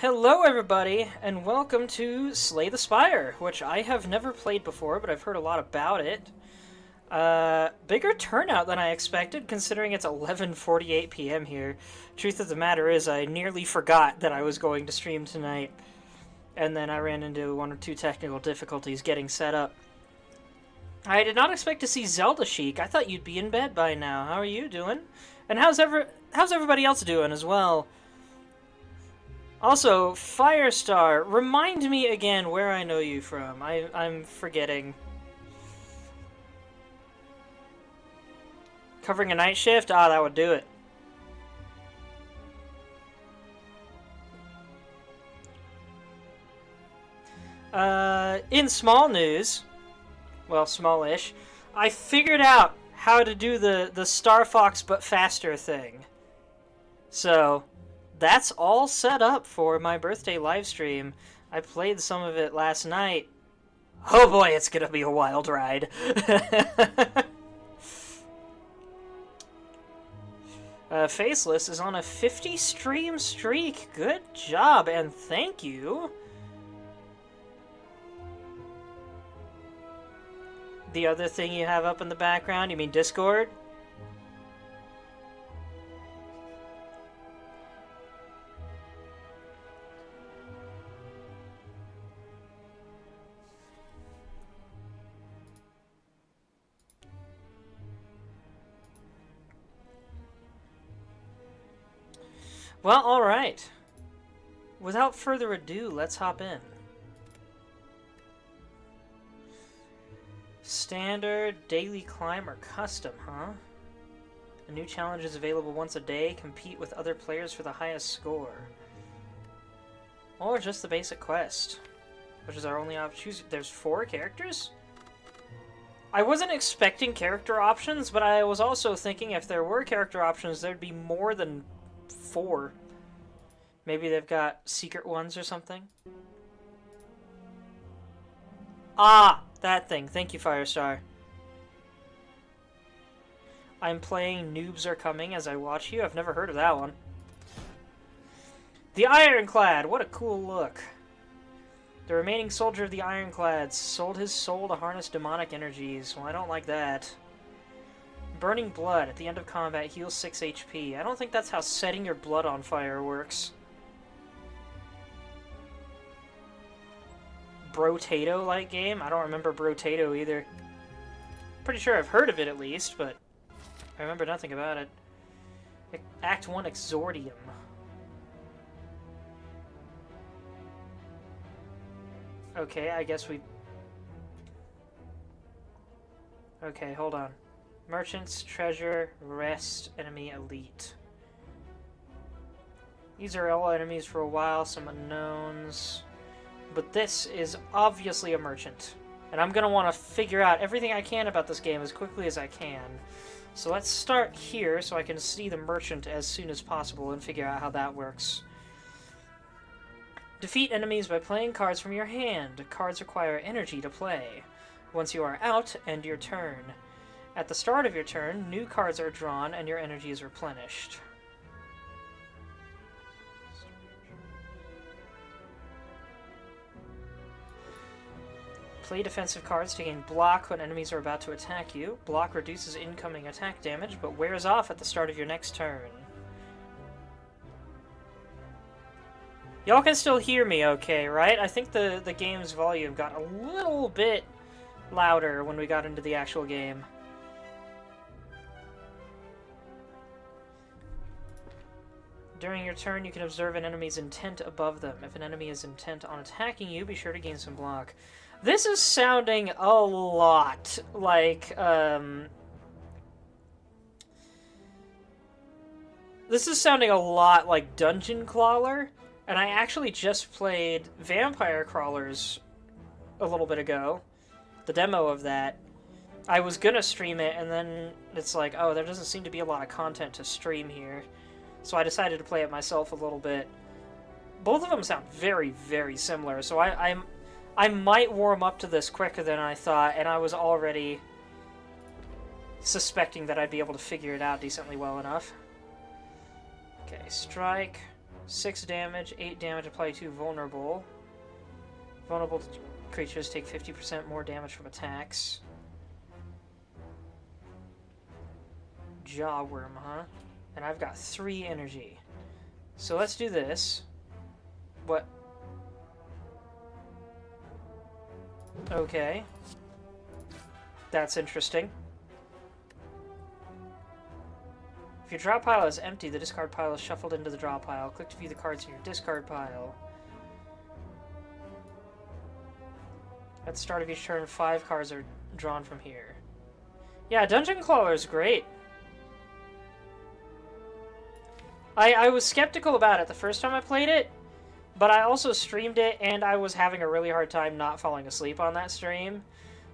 Hello everybody, and welcome to Slay the Spire, which I have never played before, but I've heard a lot about it. Bigger turnout than I expected, considering it's 11:48 p.m. here. Truth of the matter is, I nearly forgot that I was going to stream tonight, and then I ran into one or two technical difficulties getting set up. I did not expect to see Zelda Chic. I thought you'd be in bed by now. How are you doing? And how's everybody else doing as well? Also, Firestar, remind me again where I know you from. I'm forgetting. Covering a night shift? Ah, that would do it. In small news, well, smallish, I figured out how to do the Star Fox but faster thing. So, that's all set up for my birthday livestream. I played some of it last night. Oh boy, it's gonna be a wild ride. Faceless is on a 50 stream streak. Good job, and thank you. The other thing you have up in the background, you mean Discord? Well, alright. Without further ado, let's hop in. Standard, daily climb, or custom, huh? A new challenge is available once a day. Compete with other players for the highest score. Or just the basic quest, which is our only option. There's 4 characters? I wasn't expecting character options, but I was also thinking if there were character options, there'd be more than 4. Maybe they've got secret ones or something. Ah, that thing. Thank you, Firestar. I'm playing Noobs Are Coming as I watch you. I've never heard of that one. The Ironclad. What a cool look. The remaining soldier of the Ironclads sold his soul to harness demonic energies. Well, I don't like that. Burning Blood. At the end of combat, heals 6 HP. I don't think that's how setting your blood on fire works. Brotato-like game? I don't remember Brotato either. Pretty sure I've heard of it at least, but I remember nothing about it. Act 1 Exordium. Okay, I guess we... Okay, hold on. Merchants, Treasure, Rest, Enemy, Elite. These are all enemies for a while, some unknowns. But this is obviously a merchant. And I'm going to want to figure out everything I can about this game as quickly as I can. So let's start here so I can see the merchant as soon as possible and figure out how that works. Defeat enemies by playing cards from your hand. Cards require energy to play. Once you are out, end your turn. At the start of your turn, new cards are drawn and your energy is replenished. Play defensive cards to gain block when enemies are about to attack you. Block reduces incoming attack damage, but wears off at the start of your next turn. Y'all can still hear me okay, right? I think the game's volume got a little bit louder when we got into the actual game. During your turn, you can observe an enemy's intent above them. If an enemy is intent on attacking you, be sure to gain some block. This is sounding a lot like, this is sounding a lot like Dungeon Crawler, and I actually just played Vampire Crawlers a little bit ago, the demo of that. I was gonna stream it, and then it's like, oh, there doesn't seem to be a lot of content to stream here, so I decided to play it myself a little bit. Both of them sound very, very similar, so I might warm up to this quicker than I thought, and I was already suspecting that I'd be able to figure it out decently well enough. Okay, strike, 6 damage, 8 damage, apply to vulnerable. Vulnerable creatures take 50% more damage from attacks. Jawworm, huh? And I've got 3 energy. So let's do this. What? Okay. That's interesting. If your draw pile is empty, the discard pile is shuffled into the draw pile. Click to view the cards in your discard pile. At the start of each turn, 5 cards are drawn from here. Yeah, Dungeon Crawler is great. I was skeptical about it the first time I played it, but I also streamed it, and I was having a really hard time not falling asleep on that stream.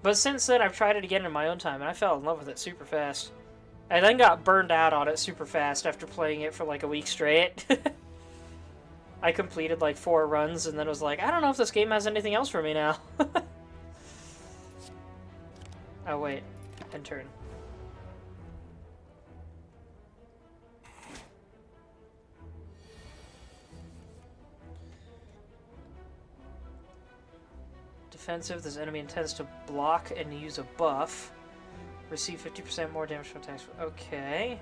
But since then, I've tried it again in my own time, and I fell in love with it super fast. I then got burned out on it super fast after playing it for like a week straight. I completed like 4 runs, and then was like, I don't know if this game has anything else for me now. Oh wait, end turn. Defensive, this enemy intends to block and use a buff. Receive 50% more damage from attacks. Okay.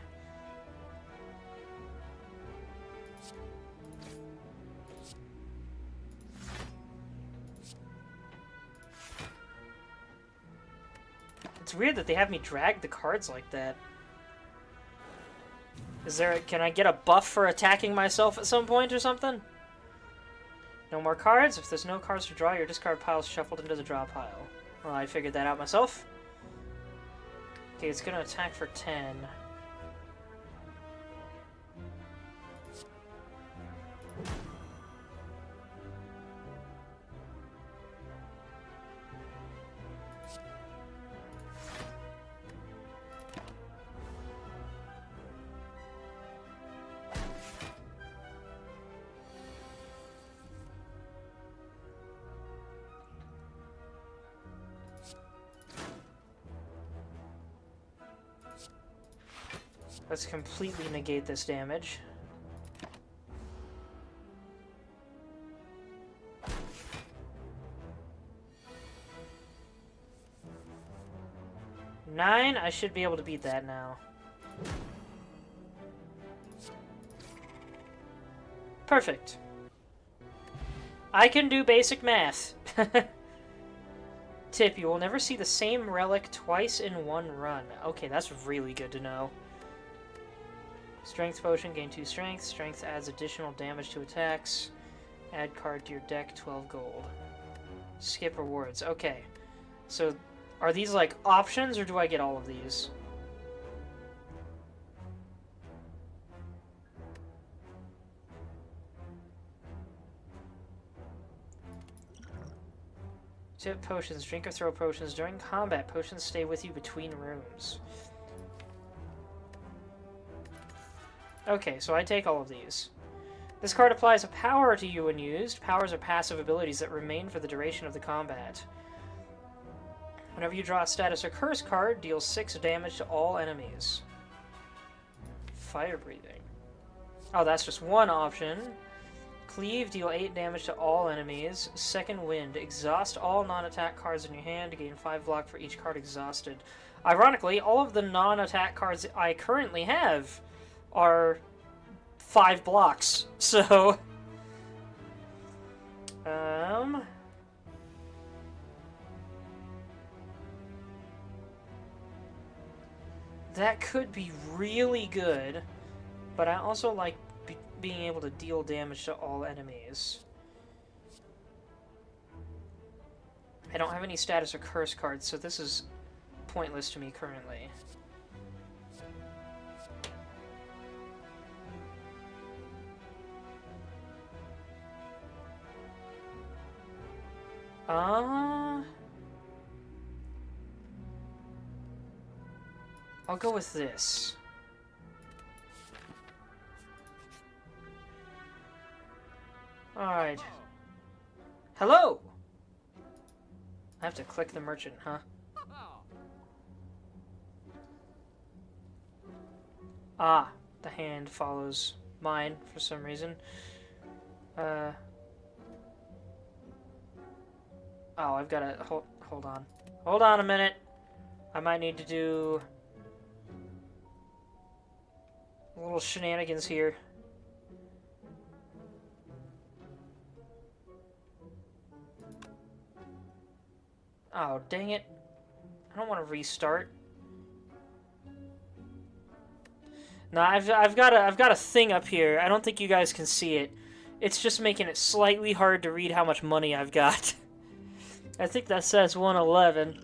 It's weird that they have me drag the cards like that. Can I get a buff for attacking myself at some point or something? No more cards. If there's no cards to draw, your discard pile is shuffled into the draw pile. Well, I figured that out myself. Okay, it's gonna attack for 10. Let's completely negate this damage. Nine? I should be able to beat that now. Perfect. I can do basic math. Tip, you will never see the same relic twice in one run. Okay, that's really good to know. Strength potion, gain 2 strength. Strength adds additional damage to attacks. Add card to your deck, 12 gold. Skip rewards. Okay. So, are these like options, or do I get all of these? Tip potions. Drink or throw potions. During combat, potions stay with you between rooms. Okay, so I take all of these. This card applies a power to you when used. Powers are passive abilities that remain for the duration of the combat. Whenever you draw a status or curse card, deal 6 damage to all enemies. Fire breathing. Oh, that's just one option. Cleave, deal 8 damage to all enemies. Second wind, exhaust all non-attack cards in your hand to gain 5 block for each card exhausted. Ironically, all of the non-attack cards I currently have are 5 blocks, so... That could be really good, but I also like being able to deal damage to all enemies. I don't have any status or curse cards, so this is pointless to me currently. I'll go with this. Alright. Hello! I have to click the merchant, huh? Ah, the hand follows mine for some reason. Uh... Oh, I've got to... Hold on. Hold on a minute. I might need to do... a little shenanigans here. Oh, dang it. I don't want to restart. No, I've got a thing up here. I don't think you guys can see it. It's just making it slightly hard to read how much money I've got. I think that says 111.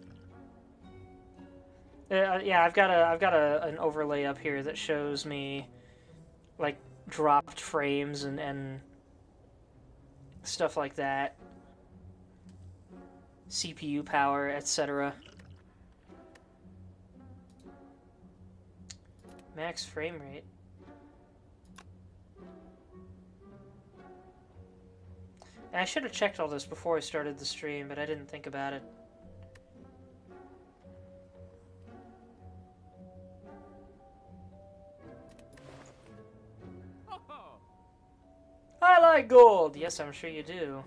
Yeah, I've got an overlay up here that shows me like dropped frames and stuff like that. CPU power, etc. Max frame rate. I should have checked all this before I started the stream, but I didn't think about it. I like gold! Yes, I'm sure you do.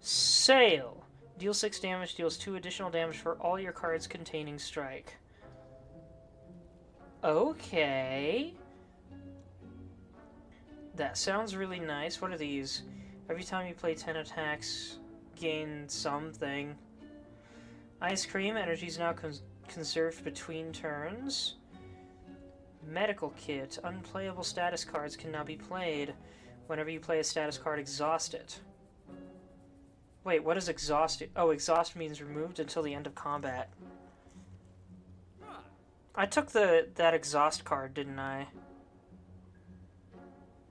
Sail. Deal 6 damage, deals 2 additional damage for all your cards containing strike. Okay. That sounds really nice. What are these? Every time you play 10 attacks, gain something. Ice cream. Energy is now conserved between turns. Medical kit. Unplayable status cards can now be played. Whenever you play a status card, exhaust it. Wait, what is exhaust? Oh, exhaust means removed until the end of combat. I took that exhaust card, didn't I?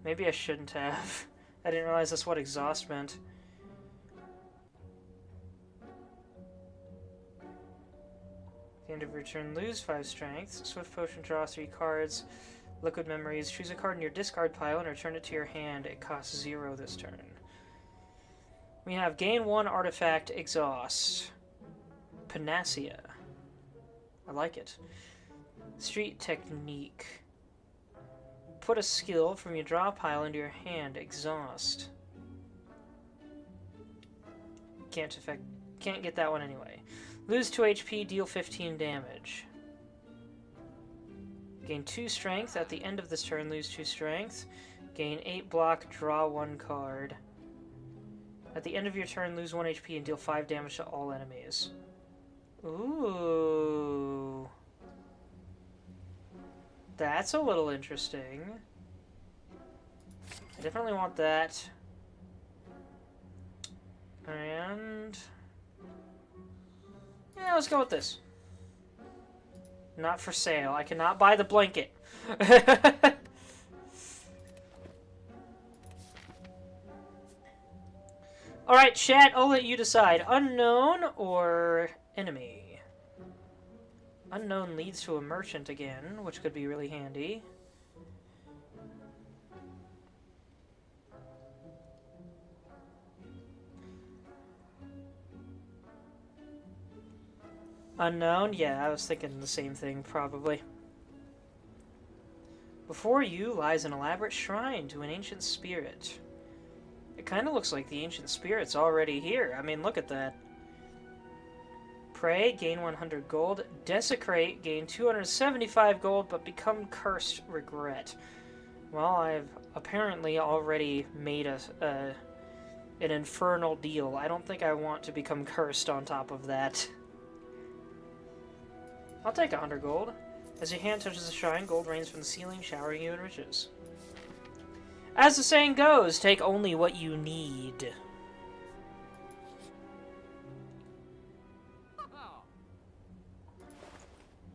Maybe I shouldn't have. I didn't realize that's what exhaust meant. At the end of your turn, lose 5 strength. Swift potion, draw 3 cards. Liquid memories. Choose a card in your discard pile and return it to your hand. It costs 0 this turn. We have gain 1 artifact exhaust. Panacea. I like it. Street technique. Put a skill from your draw pile into your hand. Exhaust. Can't get that one anyway. Lose 2 HP, deal 15 damage. Gain 2 strength. At the end of this turn, lose 2 strength. Gain 8 block, draw 1 card. At the end of your turn, lose 1 HP and deal 5 damage to all enemies. Ooh. That's a little interesting. I definitely want that. And... yeah, let's go with this. Not for sale. I cannot buy the blanket. Alright, chat, I'll let you decide. Unknown or enemy? Unknown leads to a merchant again, which could be really handy. Unknown? Yeah, I was thinking the same thing, probably. Before you lies an elaborate shrine to an ancient spirit. It kind of looks like the ancient spirit's already here. I mean, look at that. Pray, gain 100 gold. Desecrate, gain 275 gold, but become cursed, regret. Well, I've apparently already made an infernal deal. I don't think I want to become cursed on top of that. I'll take 100 gold. As your hand touches the shrine, gold rains from the ceiling, showering you in riches. As the saying goes, take only what you need.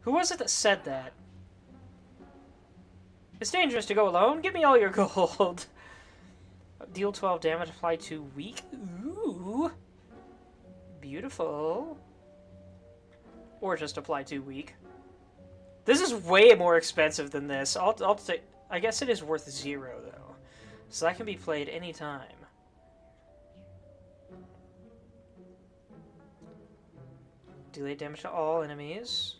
Who was it that said that? It's dangerous to go alone. Give me all your gold. Deal 12 damage, apply to weak. Ooh. Beautiful. Or just apply to weak. This is way more expensive than this. I'll take... I guess it is worth 0, though. So that can be played anytime. Delay damage to all enemies.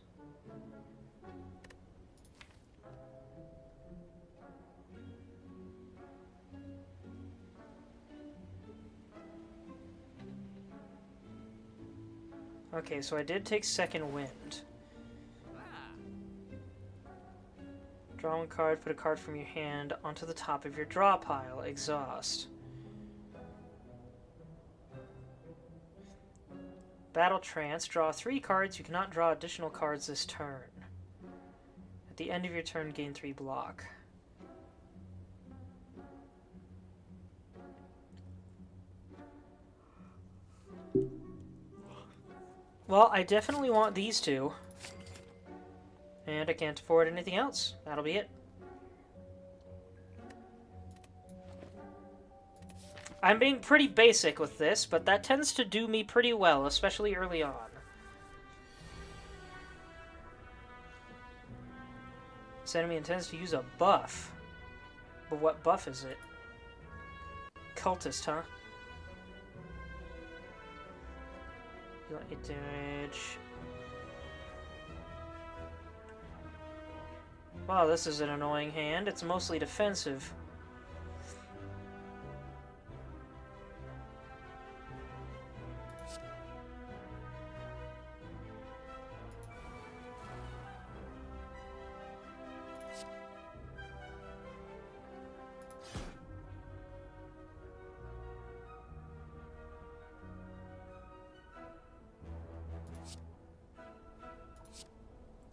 Okay, so I did take second wind. Draw one card, put a card from your hand onto the top of your draw pile. Exhaust. Battle Trance. Draw 3 cards. You cannot draw additional cards this turn. At the end of your turn, gain 3 block. Well, I definitely want these two. And I can't afford anything else. That'll be it. I'm being pretty basic with this, but that tends to do me pretty well, especially early on. This enemy intends to use a buff. But what buff is it? Cultist, huh? Deal 8 damage. Wow, this is an annoying hand. It's mostly defensive.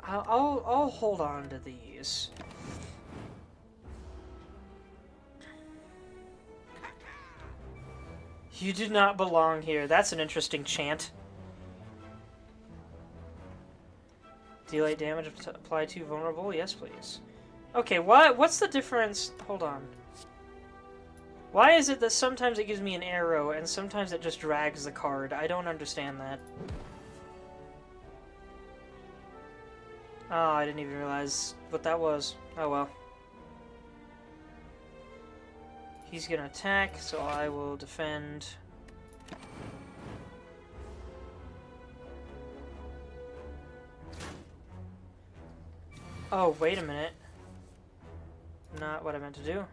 I'll hold on to these. You do not belong here. That's an interesting chant. Deal 8 damage, apply 2 vulnerable? Yes, please. Okay, what's the difference? Hold on. Why is it that sometimes it gives me an arrow and sometimes it just drags the card? I don't understand that. Oh, I didn't even realize what that was. Oh well. He's gonna attack, so I will defend. Oh, wait a minute. Not what I meant to do.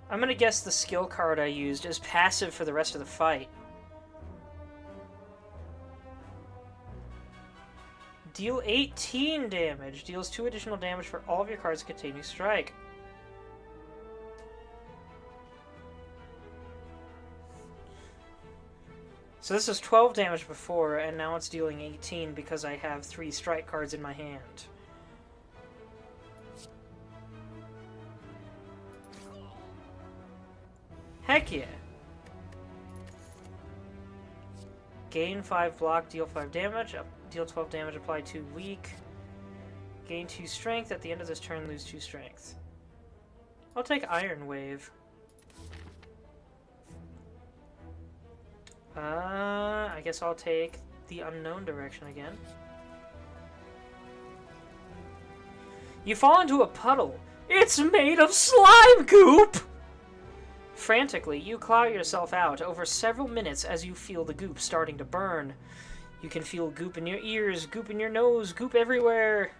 I'm gonna guess the skill card I used is passive for the rest of the fight. Deal 18 damage. Deals 2 additional damage for all of your cards containing strike. So this is 12 damage before, and now it's dealing 18 because I have 3 strike cards in my hand. Heck yeah! Gain 5 block, deal 5 damage, deal 12 damage, apply 2 weak. Gain 2 strength, at the end of this turn lose 2 strength. I'll take Iron Wave. I guess I'll take the unknown direction again. You fall into a puddle. It's made of slime goop! Frantically, you claw yourself out over several minutes as you feel the goop starting to burn. You can feel goop in your ears, goop in your nose, goop everywhere.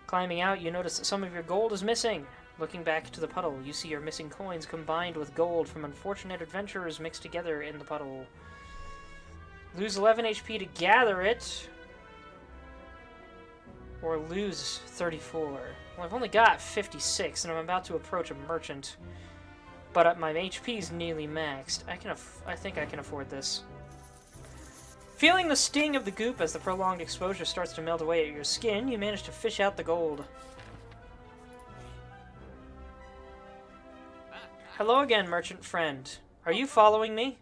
Climbing out, you notice that some of your gold is missing. Looking back to the puddle, you see your missing coins combined with gold from unfortunate adventurers mixed together in the puddle. Lose 11 HP to gather it. Or lose 34. Well, I've only got 56, and I'm about to approach a merchant. But my HP is nearly maxed. I think I can afford this. Feeling the sting of the goop as the prolonged exposure starts to melt away at your skin, you manage to fish out the gold. Hello again, merchant friend. Are you following me?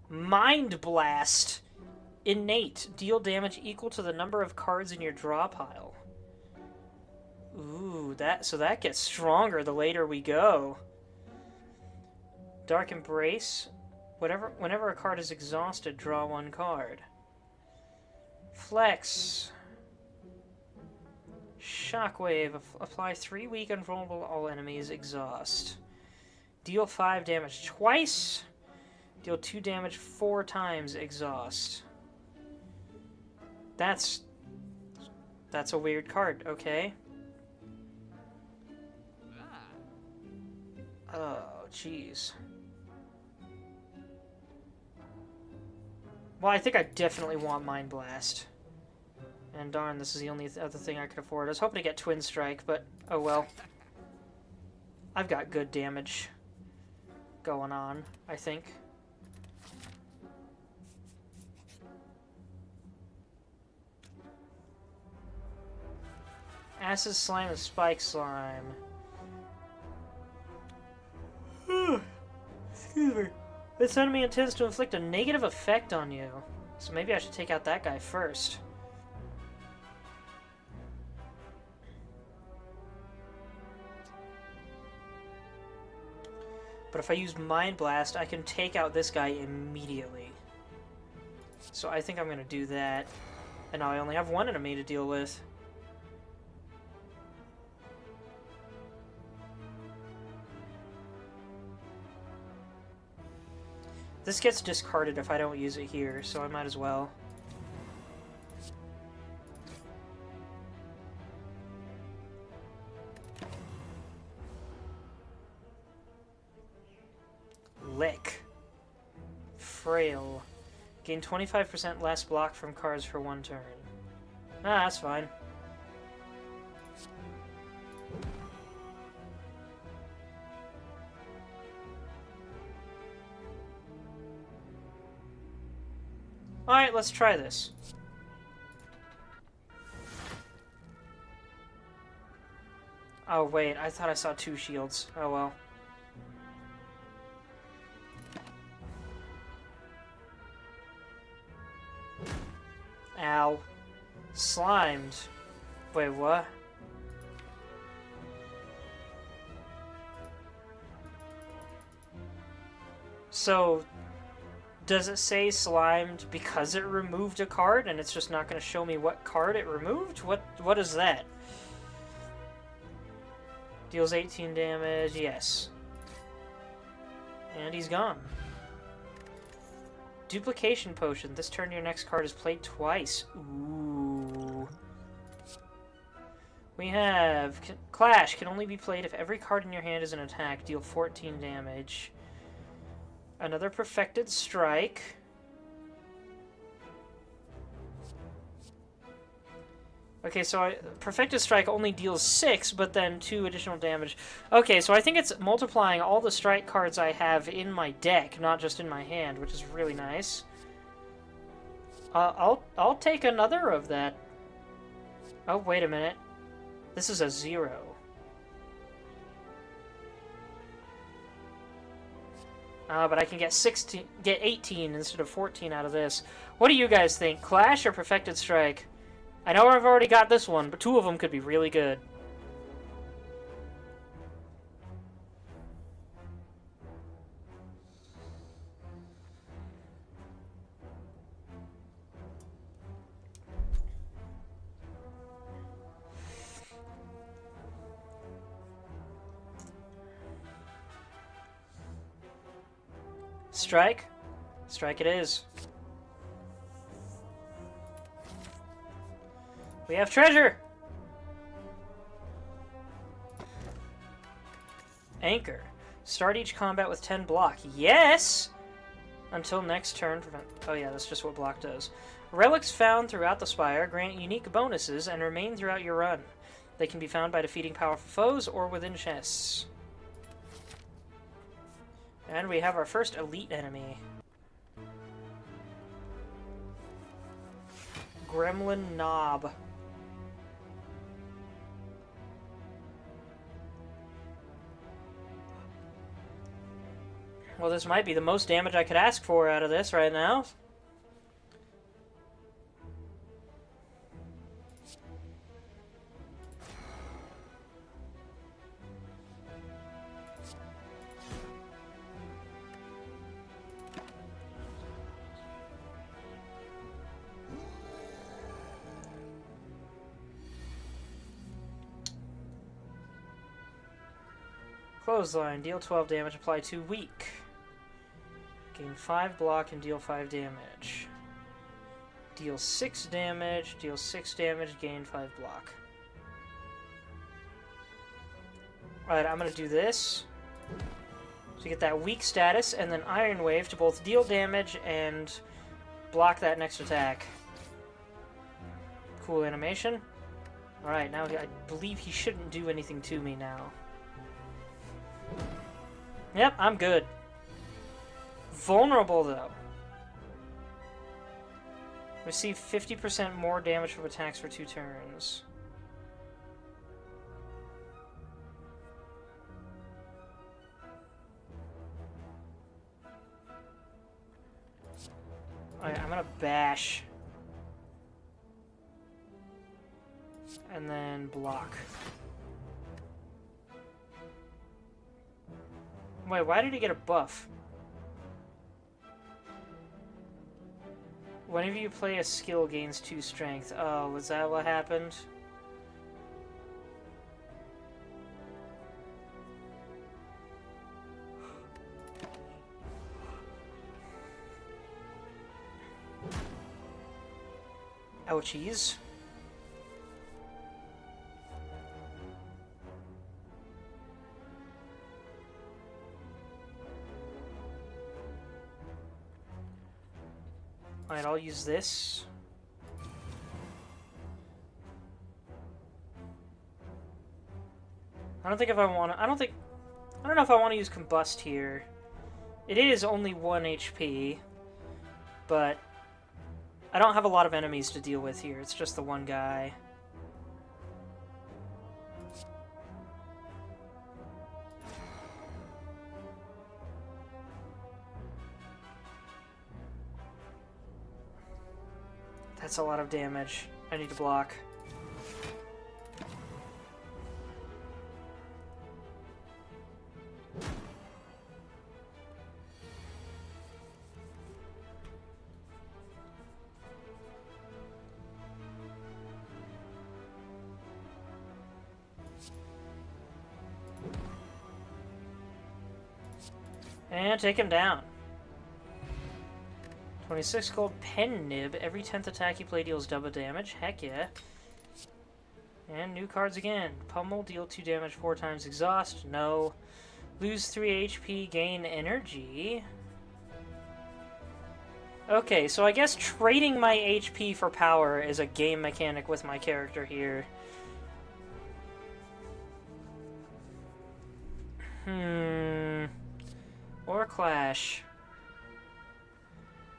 Mind Blast. Innate. Deal damage equal to the number of cards in your draw pile. Ooh, so that gets stronger the later we go. Dark Embrace. Whenever a card is exhausted, draw 1 card. Flex. Shockwave. Apply 3 weak and vulnerable to all enemies. Exhaust. Deal 5 damage twice. Deal 2 damage 4 times, exhaust. That's a weird card, okay. Oh, jeez. Well, I think I definitely want Mind Blast. And darn, this is the only other thing I could afford. I was hoping to get Twin Strike, but oh well. I've got good damage going on, I think. Acid Slime and Spike Slime. Excuse me. This enemy intends to inflict a negative effect on you. So maybe I should take out that guy first. But if I use Mind Blast, I can take out this guy immediately. So I think I'm going to do that. And now I only have one enemy to deal with. This gets discarded if I don't use it here, so I might as well. Lick. Frail. Gain 25% less block from cards for 1 turn. Ah, that's fine. Alright, let's try this. Oh wait, I thought I saw 2 shields. Oh well. Ow. Slimed. Wait, what? So, does it say slimed because it removed a card and it's just not going to show me what card it removed? What is that? Deals 18 damage, yes. And he's gone. Duplication Potion. This turn your next card is played twice. Ooh. We have Clash. Can only be played if every card in your hand is an attack. Deal 14 damage. Another Perfected Strike. Okay, so Perfected Strike only deals 6, but then 2 additional damage. Okay, so I think it's multiplying all the strike cards I have in my deck, not just in my hand, which is really nice. I'll take another of that. Oh, wait a minute. This is a 0. But I can get 18 instead of 14 out of this. What do you guys think? Clash or Perfected Strike? I know I've already got this one, but 2 of them could be really good. Strike? Strike it is. We have treasure! Anchor. Start each combat with 10 block. Yes! Until next turn. Oh yeah, that's just what block does. Relics found throughout the Spire grant unique bonuses and remain throughout your run. They can be found by defeating powerful foes or within chests. And we have our first elite enemy. Gremlin Knob. Well, this might be the most damage I could ask for out of this right now. Clothesline, deal 12 damage, apply 2 weak. Gain 5 block and deal 5 damage. Deal 6 damage, gain 5 block. Alright, I'm gonna do this. So you get that weak status, and then Iron Wave to both deal damage and block that next attack. Cool animation. Alright, now I believe he shouldn't do anything to me now. Yep, I'm good. Vulnerable, though. Receive 50% more damage from attacks for 2 turns. Alright, I'm gonna bash. And then block. Wait, why did he get a buff? Whenever you play a skill gains 2 strength. Oh, was that what happened? Ouchies. Alright, I'll use this. I don't know if I want to use Combust here. It is only 1 HP, but I don't have a lot of enemies to deal with here. It's just the one guy. That's a lot of damage. I need to block. And take him down. 26 gold pen nib. Every 10th attack you play deals double damage. Heck yeah. And new cards again. Pummel, deal 2 damage 4 times. Exhaust, no. Lose 3 HP, gain energy. Okay, so I guess trading my HP for power is a game mechanic with my character here. Or Clash.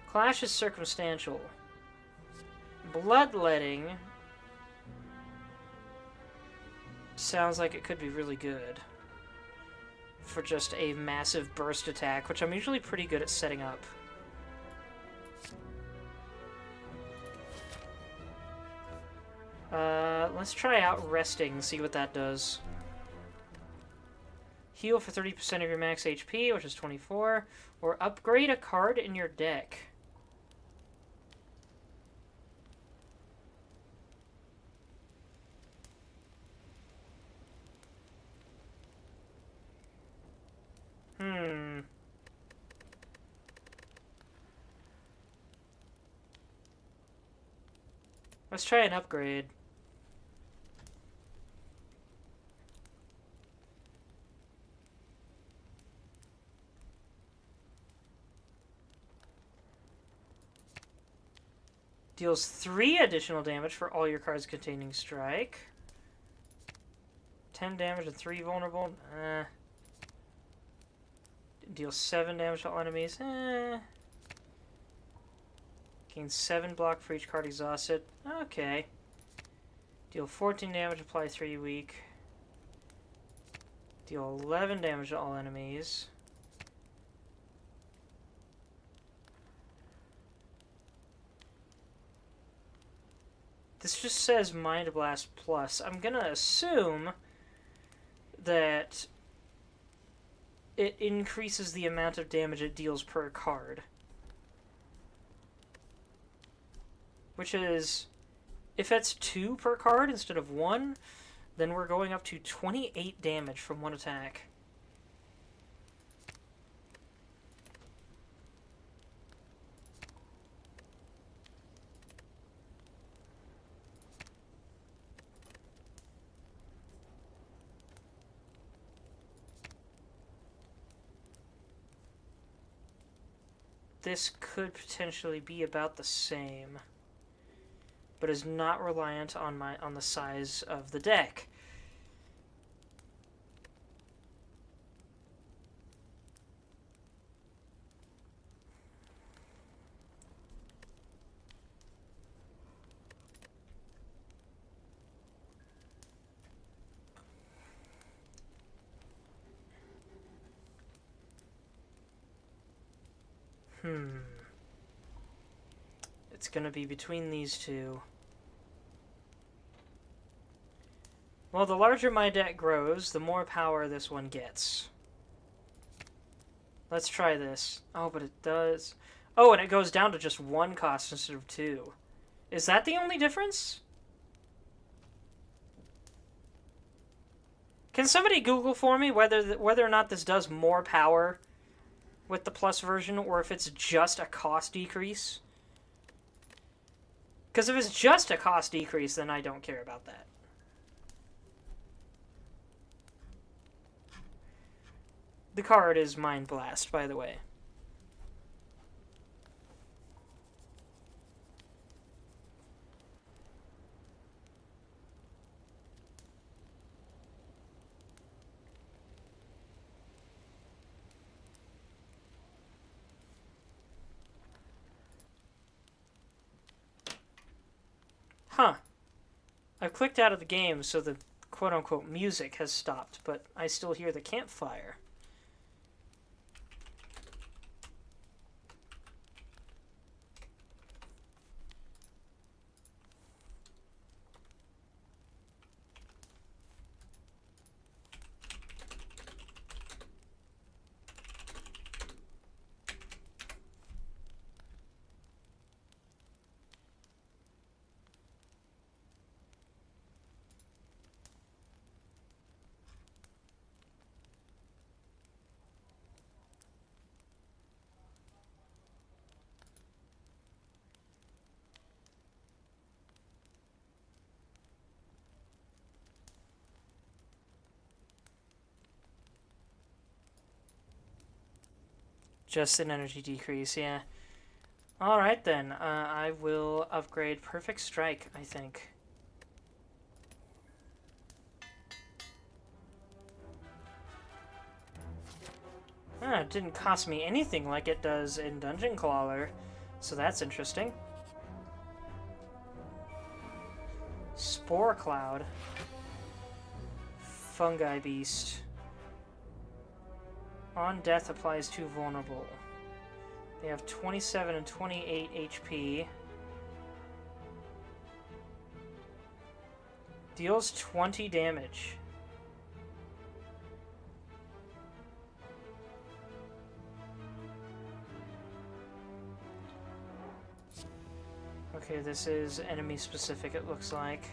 Clash is circumstantial. Bloodletting sounds like it could be really good for just a massive burst attack, which I'm usually pretty good at setting up. Let's try out resting, see what that does. Heal for 30% of your max HP, which is 24, or upgrade a card in your deck. Let's try an upgrade. Deals 3 additional damage for all your cards containing strike. 10 damage and 3 vulnerable. Deals 7 damage to all enemies. Gains 7 block for each card exhausted. Okay. Deal 14 damage, apply 3 weak. Deal 11 damage to all enemies. This just says Mind Blast Plus. I'm gonna assume that it increases the amount of damage it deals per card. Which is, if it's 2 per card instead of 1, then we're going up to 28 damage from one attack. this could potentially be about the same, but is not reliant on the size of the deck. It's gonna be between these two. Well, the larger my deck grows, the more power this one gets. Let's try this. Oh, but it does... Oh, and it goes down to just 1 cost instead of 2. Is that the only difference? Can somebody Google for me whether or not this does more power with the plus version, or if it's just a cost decrease? Because if it's just a cost decrease, then I don't care about that. The card is Mind Blast, by the way. Huh. I've clicked out of the game, so the quote-unquote music has stopped, but I still hear the campfire. Just an energy decrease, yeah. Alright then, I will upgrade Perfect Strike, I think. It didn't cost me anything like it does in Dungeon Crawler, so that's interesting. Spore Cloud. Fungi Beast. On death applies to vulnerable. They have 27 and 28 HP. Deals 20 damage. Okay, this is enemy specific, it looks like.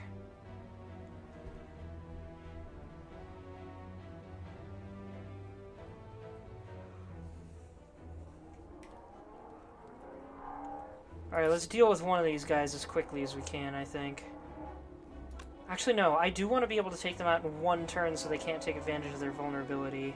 Alright, let's deal with one of these guys as quickly as we can, I think. Actually, no, I do want to be able to take them out in 1 turn so they can't take advantage of their vulnerability.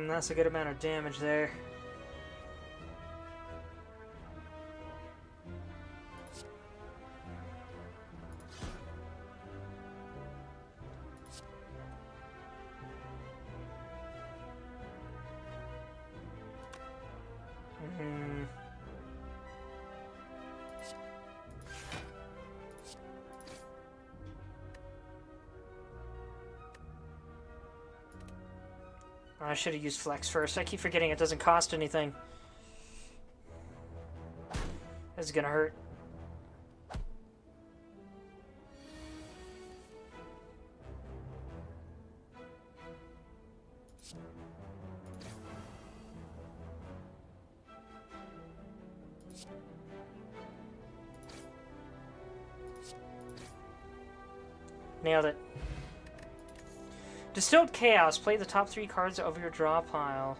That's a good amount of damage there. I should have used Flex first. I keep forgetting it doesn't cost anything. This is gonna hurt. Nailed it. Distilled Chaos. Play the top 3 cards of your draw pile.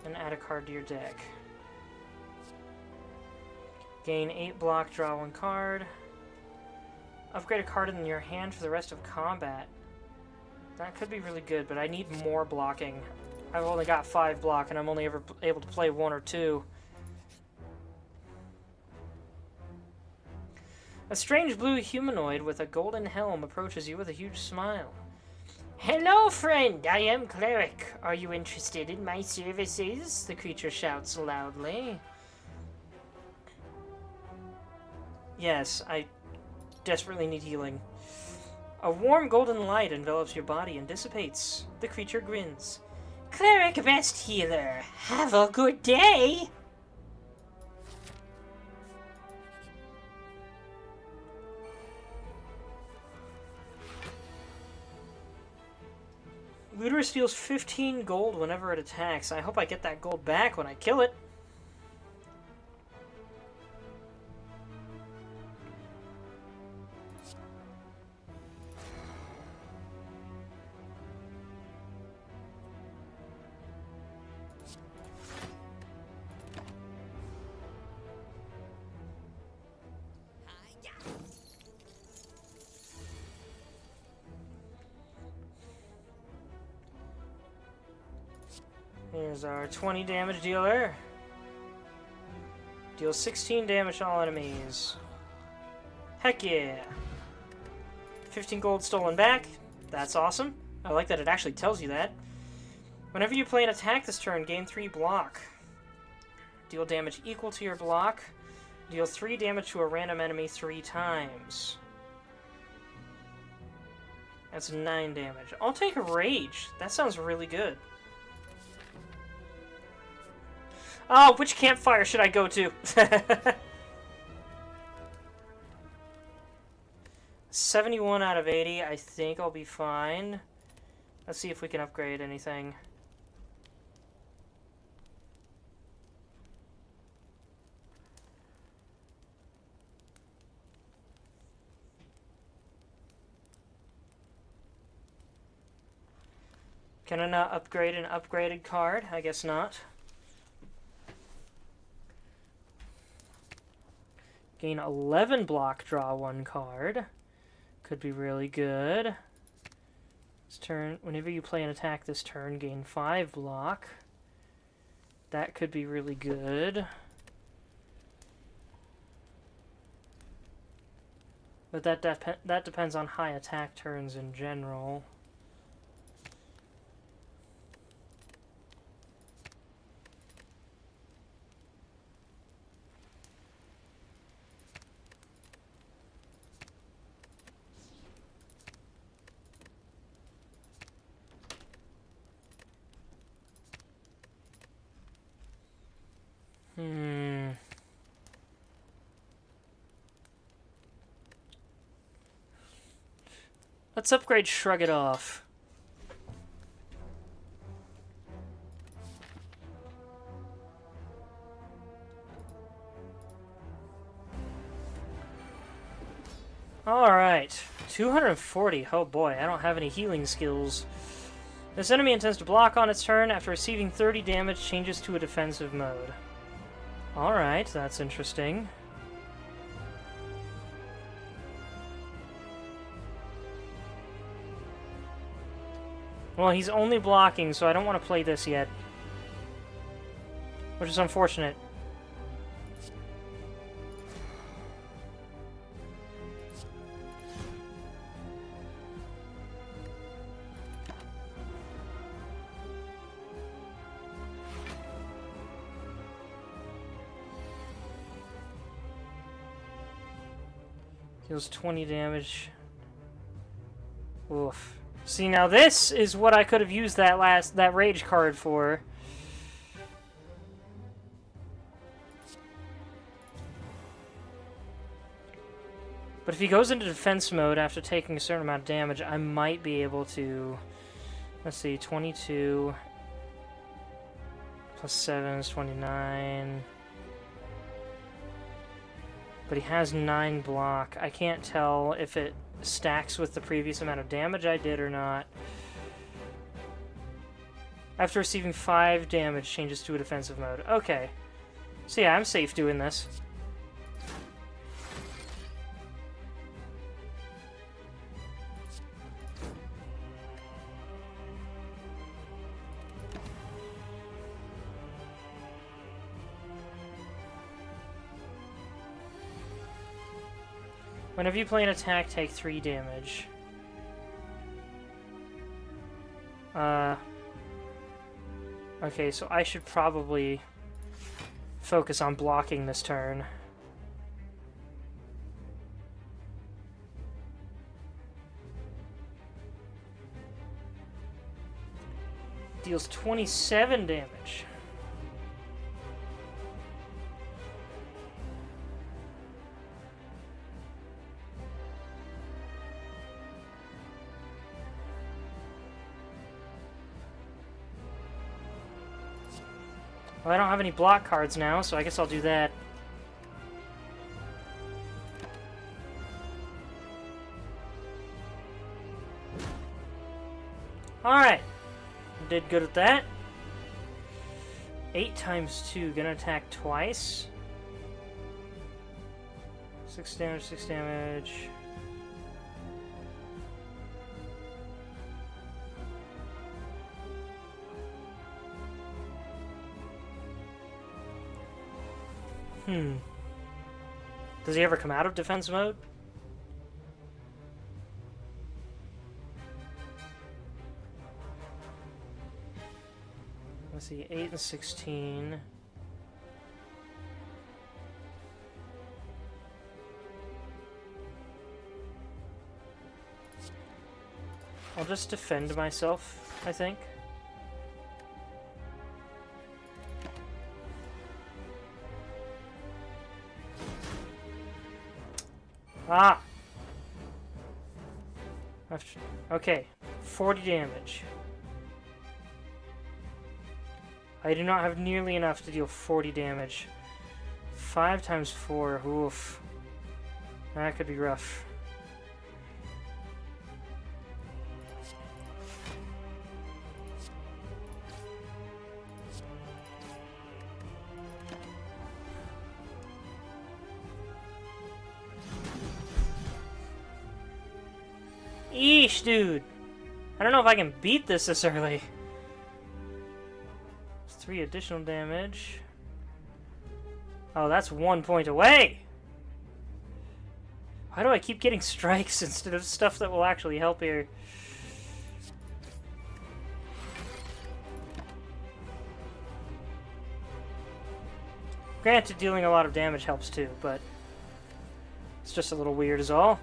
And add a card to your deck. Gain 8 block, draw 1 card. Upgrade a card in your hand for the rest of combat. That could be really good, but I need more blocking. I've only got 5 block, and I'm only ever able to play 1 or 2. A strange blue humanoid with a golden helm approaches you with a huge smile. Hello, friend! I am Cleric. Are you interested in my services? The creature shouts loudly. Yes, I desperately need healing. A warm golden light envelops your body and dissipates. The creature grins. Cleric best healer. Have a good day! Looter steals 15 gold whenever it attacks. I hope I get that gold back when I kill it. Here's our 20 damage dealer. Deals 16 damage to all enemies. Heck yeah! 15 gold stolen back. That's awesome. I like that it actually tells you that. Whenever you play an attack this turn, gain 3 block. Deal damage equal to your block. Deal 3 damage to a random enemy 3 times. That's 9 damage. I'll take a rage. That sounds really good. Oh, which campfire should I go to? 71 out of 80. I think I'll be fine. Let's see if we can upgrade anything. Can I not upgrade an upgraded card? I guess not. Gain 11 block, draw 1 card. Could be really good. This turn, whenever you play an attack this turn, gain 5 block. That could be really good. But that depends on high attack turns in general. Let's upgrade Shrug It Off. Alright, 240. Oh boy, I don't have any healing skills. This enemy intends to block on its turn. After receiving 30 damage, changes to a defensive mode. Alright, that's interesting. Well, he's only blocking, so I don't want to play this yet. Which is unfortunate. Deals 20 damage. Oof. See, now this is what I could have used that rage card for. But if he goes into defense mode after taking a certain amount of damage, I might be able to... Let's see, 22 plus 7 is 29. But he has 9 block. I can't tell if it stacks with the previous amount of damage I did or not. After receiving 5 damage, changes to a defensive mode. Okay. So yeah, I'm safe doing this. Whenever you play an attack, take 3 damage. Okay, so I should probably focus on blocking this turn. Deals 27 damage. Well, I don't have any block cards now, so I guess I'll do that. Alright. Did good with that. 8 times 2. Gonna attack twice. 6 damage, 6 damage. Does he ever come out of defense mode? Let's see, 8 and 16. I'll just defend myself, I think. Ah! Okay, 40 damage. I do not have nearly enough to deal 40 damage. 5 times 4, oof. That could be rough. Eesh, dude. I don't know if I can beat this early. It's 3 additional damage. Oh, that's 1 point away. Why do I keep getting strikes instead of stuff that will actually help here? Granted, dealing a lot of damage helps too, but it's just a little weird is all.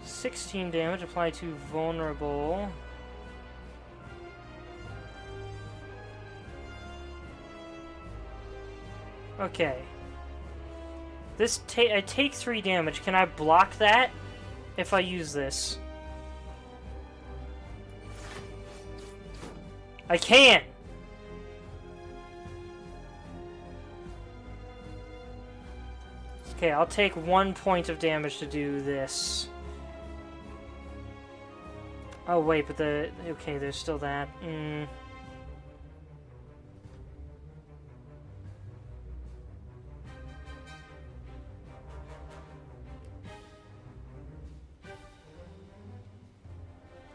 $16 damage applied to vulnerable. Okay. This I take 3 damage. Can I block that if I use this? I can! Okay, I'll take 1 point of damage to do this. Oh wait, but okay, there's still that.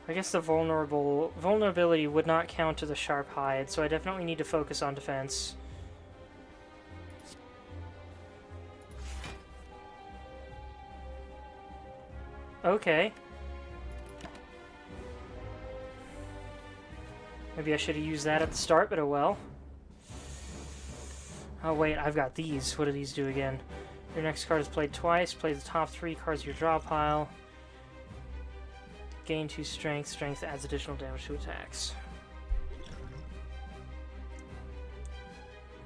I guess the vulnerability would not count to the sharp hide, so I definitely need to focus on defense. Okay. Maybe I should have used that at the start, but oh well. Oh wait, I've got these. What do these do again? Your next card is played twice. Play the top 3 cards of your draw pile. Gain 2 strength. Strength adds additional damage to attacks.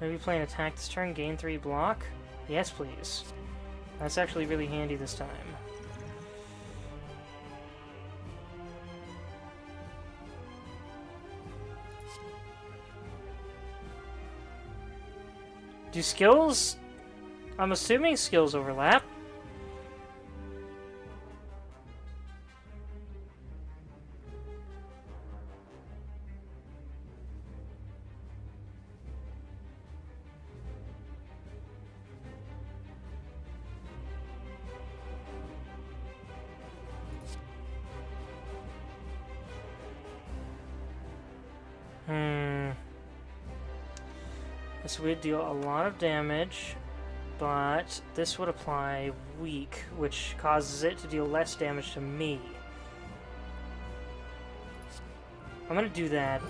Maybe play an attack this turn. Gain 3 block. Yes, please. That's actually really handy this time. Do skills... I'm assuming skills overlap. This would deal a lot of damage, but this would apply weak, which causes it to deal less damage to me. I'm gonna do that.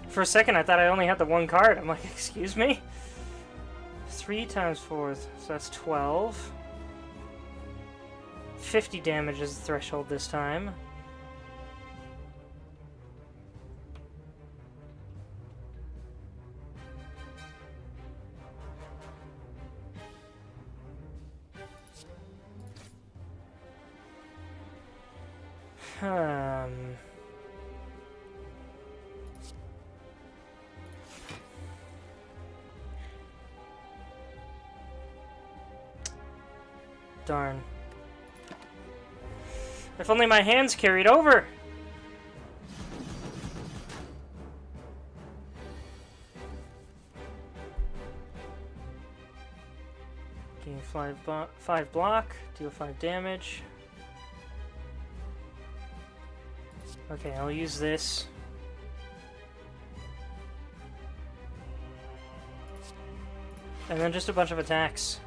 For a second, I thought I only had the one card. I'm like, excuse me? 3 times 4, so that's 12. 50 damage is the threshold this time. Darn. If only my hands carried over! Gain 5 block, deal 5 damage. Okay, I'll use this. And then just a bunch of attacks.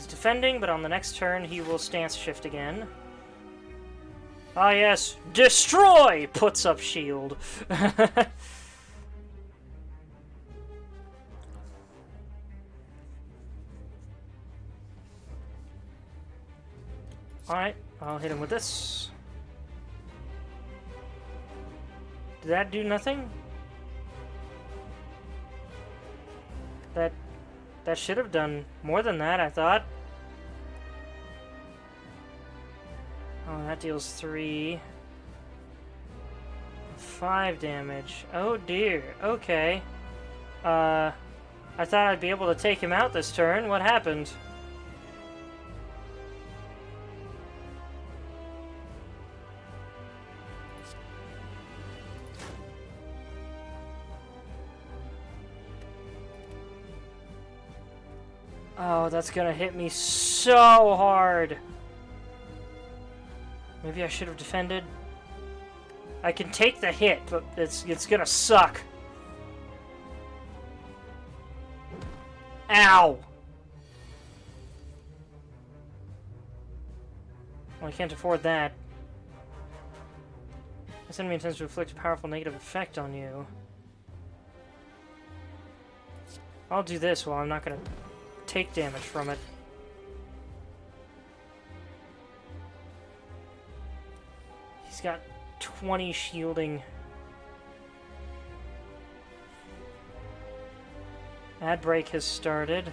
Defending, but on the next turn he will stance shift again. Ah yes, destroy! Puts up shield. Alright, I'll hit him with this. Did that do nothing? That should have done more than that, I thought. Oh, that deals 3. 5 damage. Oh dear, okay. I thought I'd be able to take him out this turn. What happened? Oh, that's gonna hit me so hard. Maybe I should have defended. I can take the hit, but it's gonna suck. Ow! Well, I can't afford that. This enemy intends to inflict a powerful negative effect on you. I'll do this while I'm not gonna take damage from it. He's got 20 shielding. Ad break has started.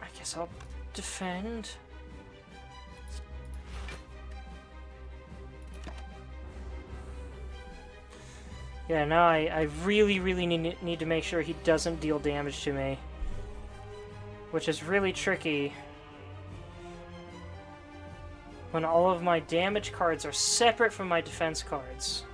I guess I'll defend. Yeah, now I really need to make sure he doesn't deal damage to me. Which is really tricky when all of my damage cards are separate from my defense cards.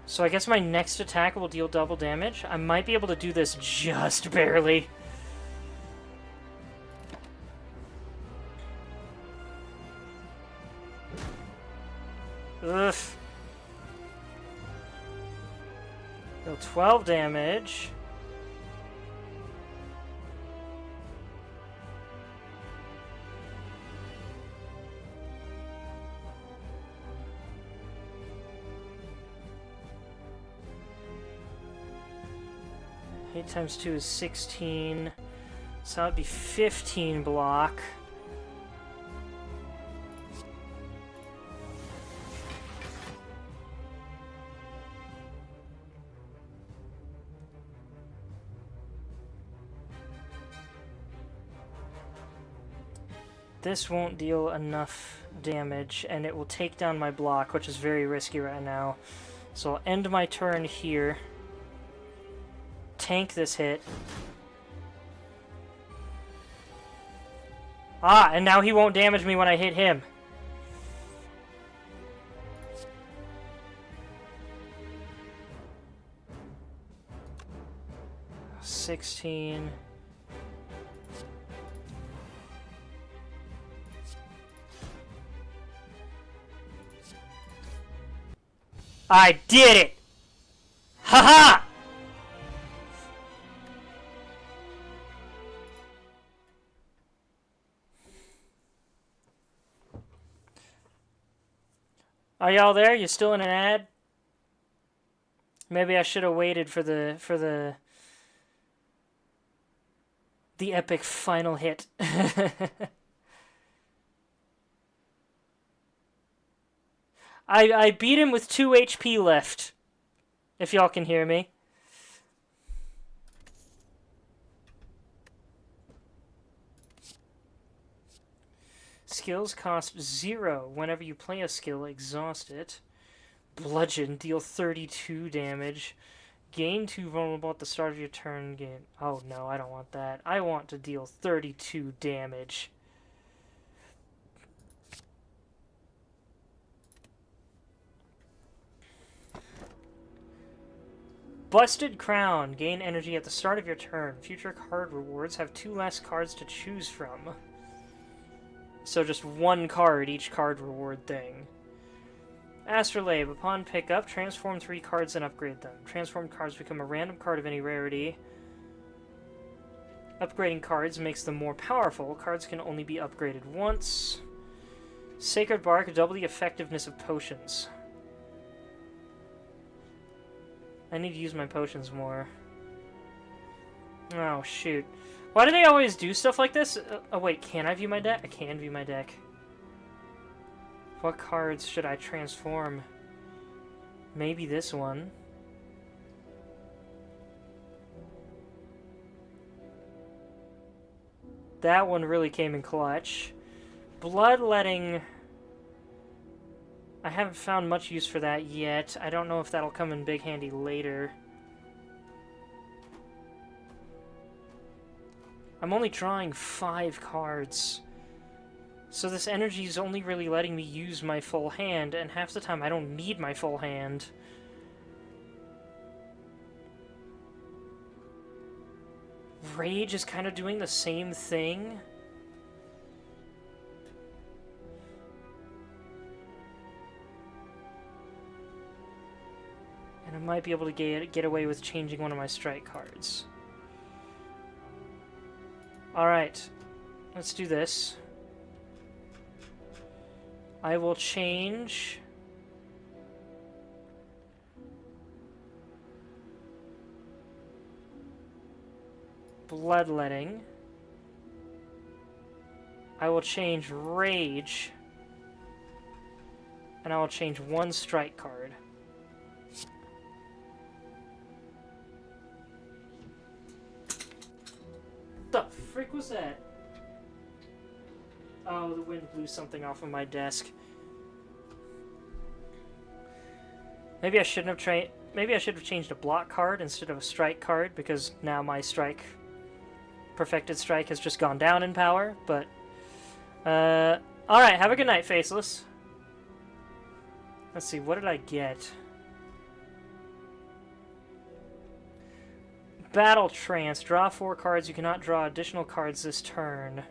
So I guess my next attack will deal double damage. I might be able to do this just barely. Ugh. Deal 12 damage. Eight times 2 is 16. So that would be 15 block. This won't deal enough damage, and it will take down my block, which is very risky right now. So I'll end my turn here. Tank this hit. Ah, and now he won't damage me when I hit him. $16. I did it! Haha! Are y'all there? You still in an ad? Maybe I should have waited for the epic final hit. I beat him with 2 HP left. If y'all can hear me. Skills cost 0 whenever you play a skill, exhaust it. Bludgeon, deal 32 damage. Gain 2 vulnerable at the start of your turn. Oh no, I don't want that. I want to deal 32 damage. Busted Crown. Gain energy at the start of your turn. Future card rewards have 2 less cards to choose from. So just 1 card each card reward thing. Astrolabe. Upon pickup, transform 3 cards and upgrade them. Transformed cards become a random card of any rarity. Upgrading cards makes them more powerful. Cards can only be upgraded once. Sacred Bark. Double the effectiveness of potions. I need to use my potions more. Oh, shoot. Why do they always do stuff like this? Oh, wait, can I view my deck? I can view my deck. What cards should I transform? Maybe this one. That one really came in clutch. Bloodletting... I haven't found much use for that yet. I don't know if that'll come in big handy later. I'm only drawing 5 cards. So this energy is only really letting me use my full hand, and half the time I don't need my full hand. Rage is kind of doing the same thing. And I might be able to get away with changing one of my strike cards. Alright, let's do this. I will change... Bloodletting. I will change Rage. And I will change 1 strike card. What the frick was that? Oh, the wind blew something off of my desk. Maybe I shouldn't have tried. Maybe I should have changed a block card instead of a strike card, because now my strike, perfected strike, has just gone down in power. But all right, have a good night, Faceless. Let's see, what did I get? Battle Trance. Draw 4 cards. You cannot draw additional cards this turn.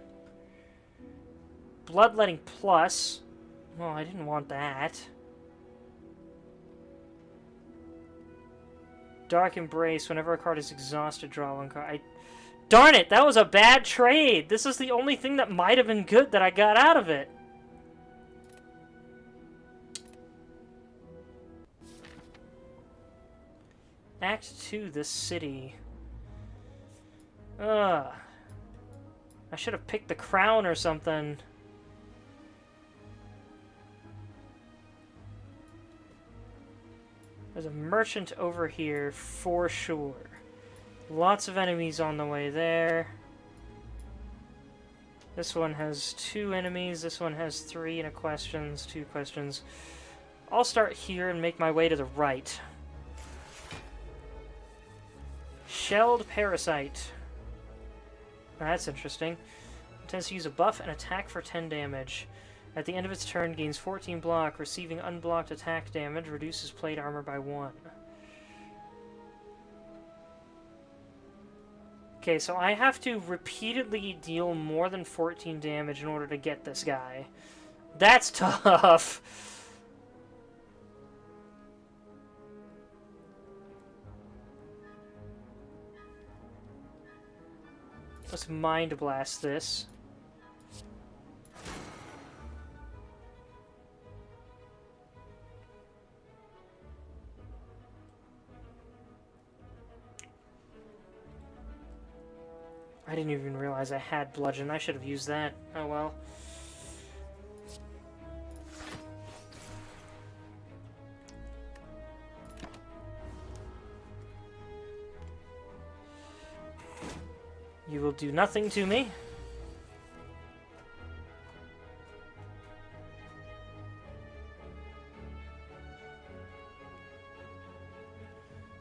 Bloodletting Plus. Well, I didn't want that. Dark Embrace. Whenever a card is exhausted, draw one card. Darn it! That was a bad trade! This is the only thing that might have been good that I got out of it. Act 2, this city. Ugh. I should have picked the crown or something. There's a merchant over here, for sure. Lots of enemies on the way there. This one has 2 enemies, this one has 3 and a questions, 2 questions. I'll start here and make my way to the right. Shelled Parasite. That's interesting. It tends to use a buff and attack for 10 damage. At the end of its turn, gains 14 block. Receiving unblocked attack damage, reduces plate armor by 1. Okay, so I have to repeatedly deal more than 14 damage in order to get this guy. That's tough! Let's Mind Blast this. I didn't even realize I had Bludgeon. I should have used that. Oh well. You will do nothing to me.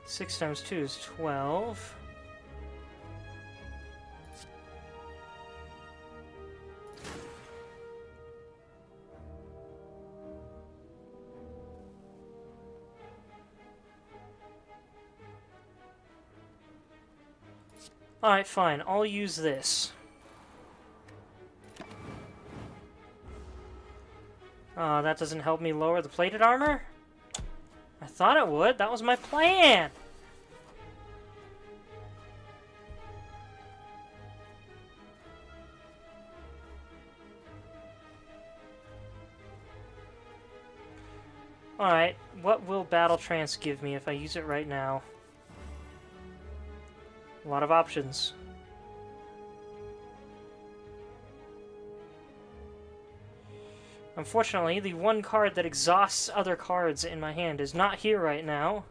Six times 2 is 12. Alright, fine. I'll use this. That doesn't help me lower the plated armor? I thought it would. That was my plan! Alright, what will Battle Trance give me if I use it right now? A lot of options. Unfortunately, the one card that exhausts other cards in my hand is not here right now.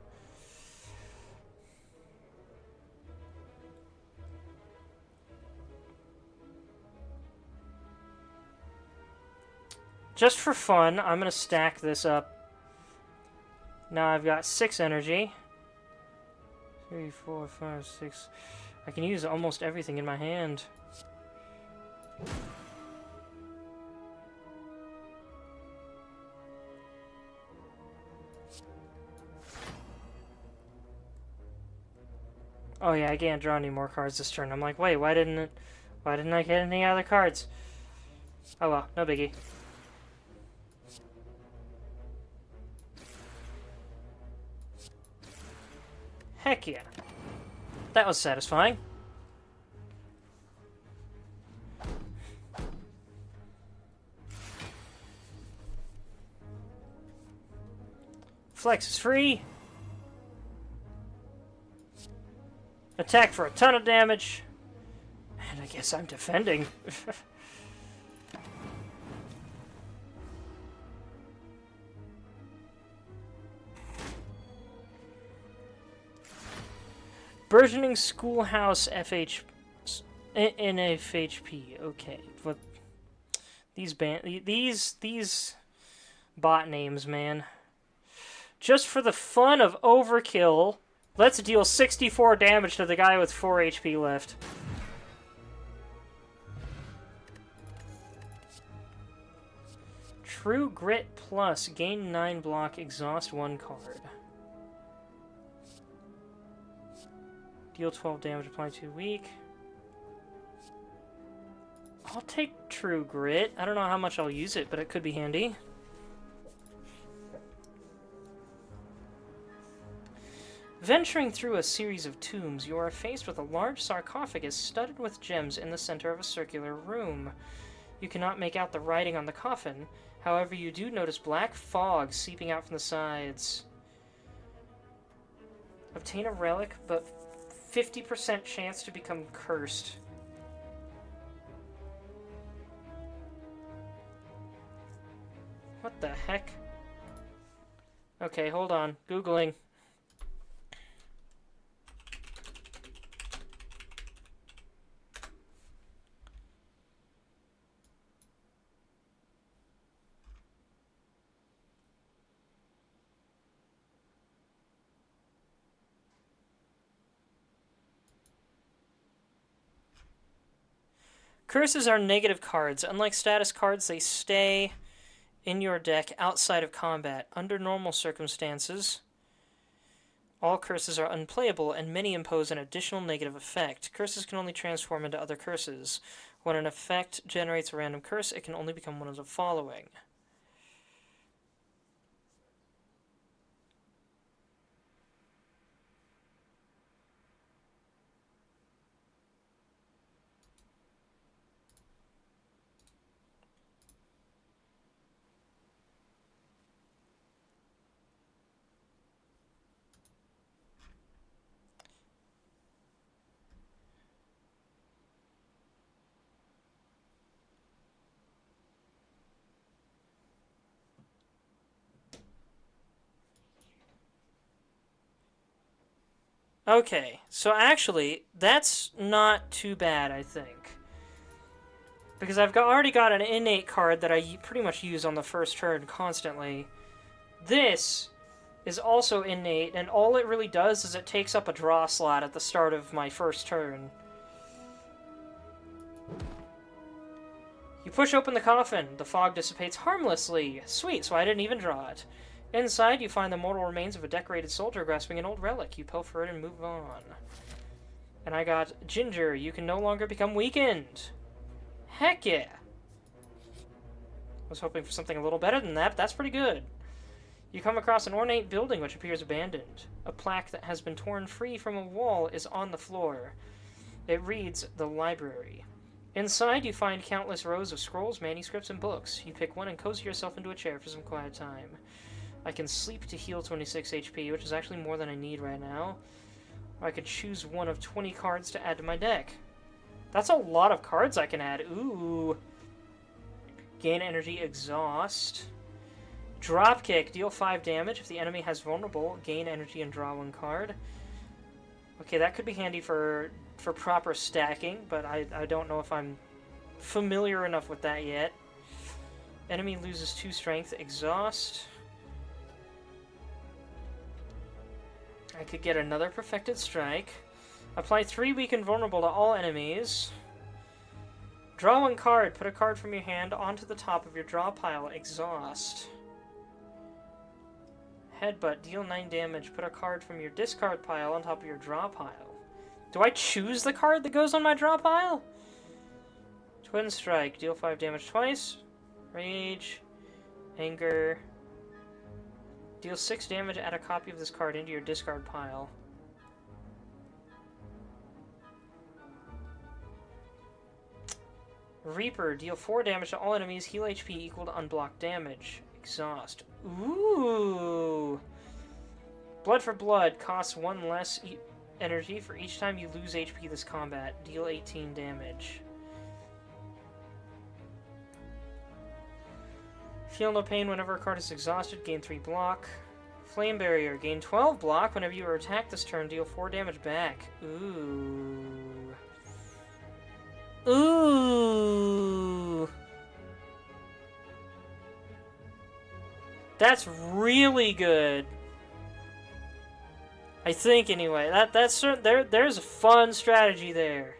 Just for fun, I'm going to stack this up. Now I've got 6 energy. 3, 4, 5, 6. I can use almost everything in my hand. Oh yeah, I can't draw any more cards this turn. I'm like, wait, why didn't I get any other cards? Oh well, no biggie. Heck yeah. That was satisfying. Flex is free. Attack for a ton of damage. And I guess I'm defending. Burgeoning Schoolhouse NFHP. Okay, what these bot names, man. Just for the fun of overkill, let's deal 64 damage to the guy with 4 HP left. True Grit Plus. Gain 9 block, exhaust 1 card. Deal 12 damage, apply 2 weak. I'll take True Grit. I don't know how much I'll use it, but it could be handy. Venturing through a series of tombs, you are faced with a large sarcophagus studded with gems in the center of a circular room. You cannot make out the writing on the coffin, however you do notice black fog seeping out from the sides. Obtain a relic, but 50% chance to become cursed. What the heck? Okay, hold on. Googling. Curses are negative cards. Unlike status cards, they stay in your deck outside of combat. Under normal circumstances, all curses are unplayable, and many impose an additional negative effect. Curses can only transform into other curses. When an effect generates a random curse, it can only become one of the following. Okay, so actually, that's not too bad, I think. Because I've already got an innate card that I pretty much use on the first turn constantly. This is also innate, and all it really does is it takes up a draw slot at the start of my first turn. You push open the coffin. The fog dissipates harmlessly. Sweet, so I didn't even draw it. Inside, you find the mortal remains of a decorated soldier grasping an old relic. You pilfer it and move on. And I got Ginger. You can no longer become weakened. Heck yeah. I was hoping for something a little better than that, but that's pretty good. You come across an ornate building which appears abandoned. A plaque that has been torn free from a wall is on the floor. It reads, "The Library." Inside, you find countless rows of scrolls, manuscripts, and books. You pick one and cozy yourself into a chair for some quiet time. I can sleep to heal 26 HP, which is actually more than I need right now. Or I could choose one of 20 cards to add to my deck. That's a lot of cards I can add. Ooh. Gain energy, exhaust. Dropkick, deal 5 damage. If the enemy has vulnerable, gain energy and draw 1 card. Okay, that could be handy for proper stacking, but I don't know if I'm familiar enough with that yet. Enemy loses 2 strength, exhaust. I could get another Perfected Strike. Apply 3 weaken vulnerable to all enemies. Draw 1 card. Put a card from your hand onto the top of your draw pile. Exhaust. Headbutt. Deal 9 damage. Put a card from your discard pile on top of your draw pile. Do I choose the card that goes on my draw pile? Twin Strike. Deal 5 damage twice. Rage. Anger. Deal 6 damage, add a copy of this card into your discard pile. Reaper, deal 4 damage to all enemies, heal HP equal to unblocked damage. Exhaust. Ooh! Blood for blood, costs 1 less energy for each time you lose HP this combat. Deal 18 damage. Feel no pain whenever a card is exhausted, gain 3 block. Flame Barrier, gain 12 block whenever you are attacked this turn, deal 4 damage back. Ooh. Ooh. That's really good. I think anyway. There's a fun strategy there.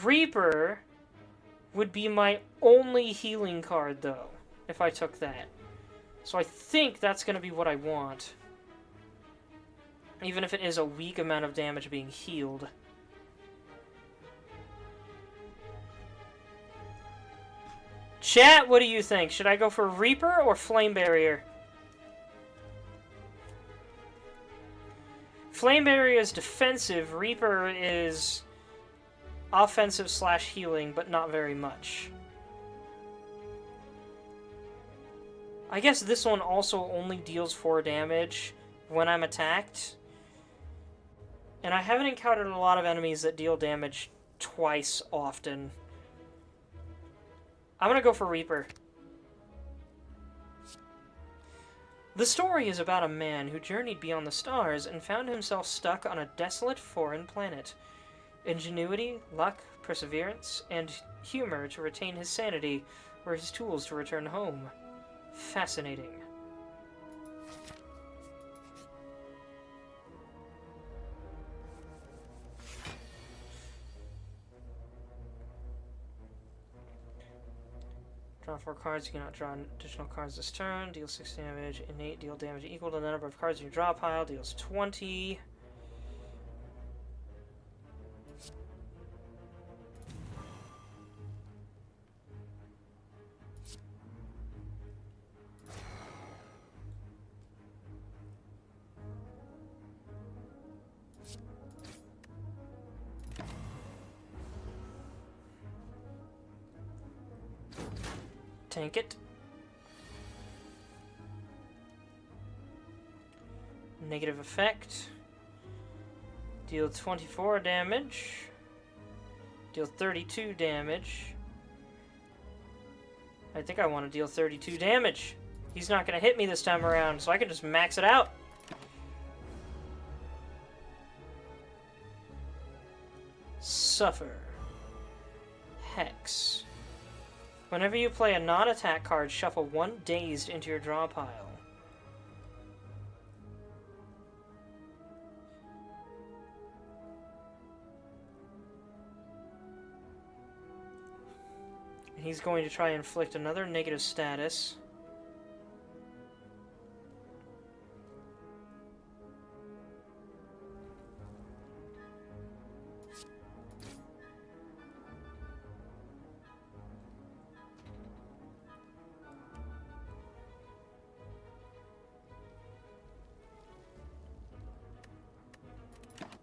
Reaper would be my only healing card, though, if I took that. So I think that's going to be what I want. Even if it is a weak amount of damage being healed. Chat, what do you think? Should I go for Reaper or Flame Barrier? Flame Barrier is defensive. Reaper is offensive / healing, but not very much. I guess this one also only deals 4 damage when I'm attacked. And I haven't encountered a lot of enemies that deal damage twice often. I'm gonna go for Reaper. The story is about a man who journeyed beyond the stars and found himself stuck on a desolate foreign planet. Ingenuity, luck, perseverance, and humor to retain his sanity were his tools to return home. Fascinating. Draw 4 cards. You cannot draw additional cards this turn. Deal 6 damage. Innate deal damage equal to the number of cards in your draw pile. Deals 20. Tank it. Negative effect. Deal 24 damage. Deal 32 damage. I think I want to deal 32 damage. He's not going to hit me this time around, so I can just max it out. Suffer. Hex. Whenever you play a non-attack card, shuffle 1 Dazed into your draw pile. He's going to try and inflict another negative status.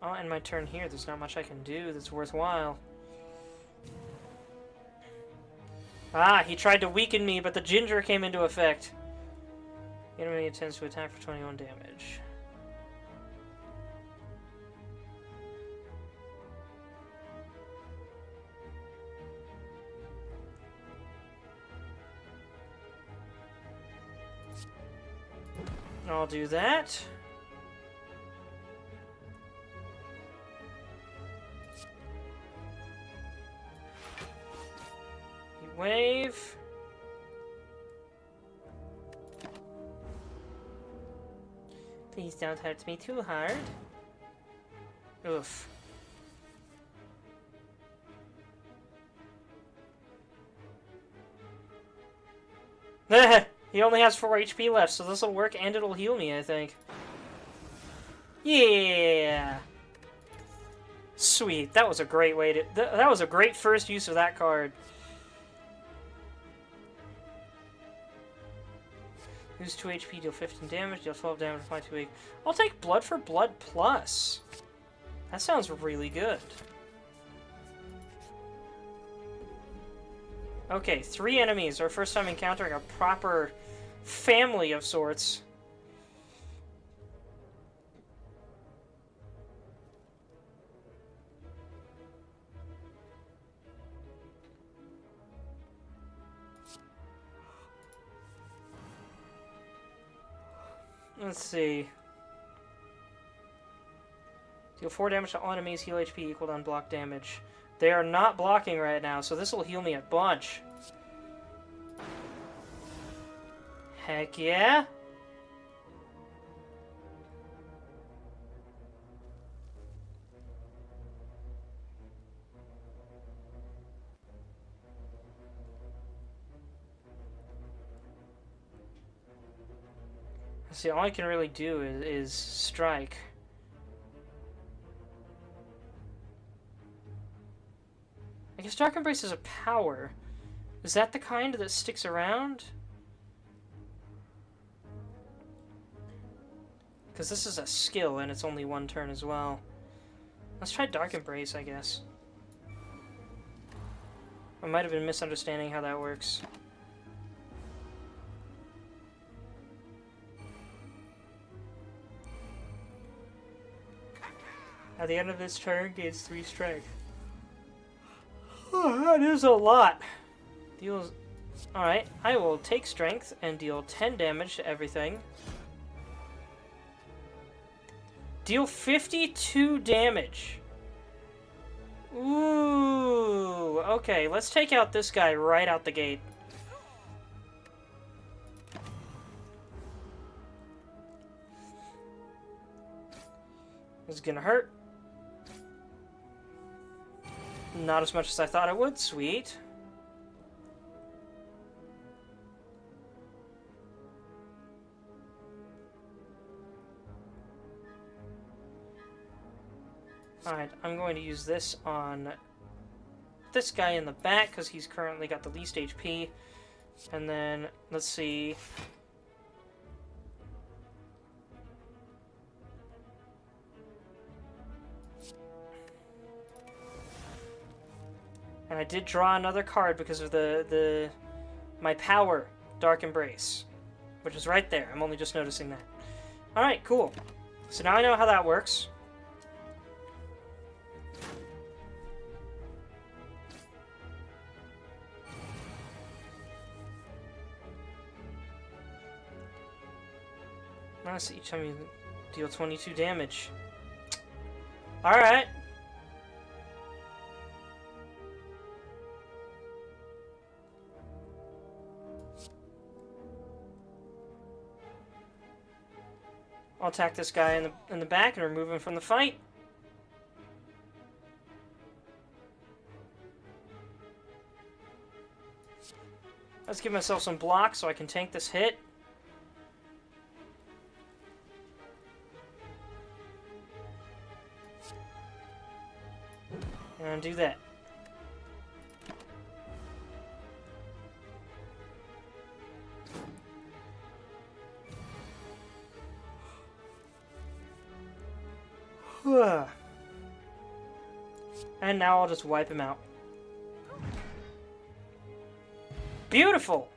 I'll end my turn here. There's not much I can do that's worthwhile. Ah, he tried to weaken me, but the ginger came into effect. The enemy intends to attack for 21 damage. I'll do that. Wave. Please don't hurt me too hard. Oof. He only has 4 HP left, so this'll work and it'll heal me, I think. Yeah! Sweet, that was a great way to... that was a great first use of that card. Lose 2 HP, deal 15 damage, deal 12 damage, apply 2 weak. I'll take Blood for Blood Plus. That sounds really good. Okay, 3 enemies. Our first time encountering a proper family of sorts. Let's see. Deal 4 damage to all enemies, heal HP equal to unblocked damage. They are not blocking right now, so this will heal me a bunch. Heck yeah! See, all I can really do is strike. I guess Dark Embrace is a power. Is that the kind that sticks around? Because this is a skill, and it's only one turn as well. Let's try Dark Embrace, I guess. I might have been misunderstanding how that works. At the end of this turn, gains 3 strength. Oh, that is a lot. Deals... Alright, I will take strength and deal 10 damage to everything. Deal 52 damage. Ooh, okay, let's take out this guy right out the gate. This is gonna hurt. Not as much as I thought it would. Sweet. Alright, I'm going to use this on this guy in the back because he's currently got the least HP. And then, let's see. And I did draw another card because of my power, Dark Embrace, which is right there. I'm only just noticing that. Alright, cool. So now I know how that works. Nice, each time you deal 22 damage. Alright. I'll attack this guy in the back and remove him from the fight. Let's give myself some blocks so I can tank this hit. And do that. And now I'll just wipe him out. Beautiful!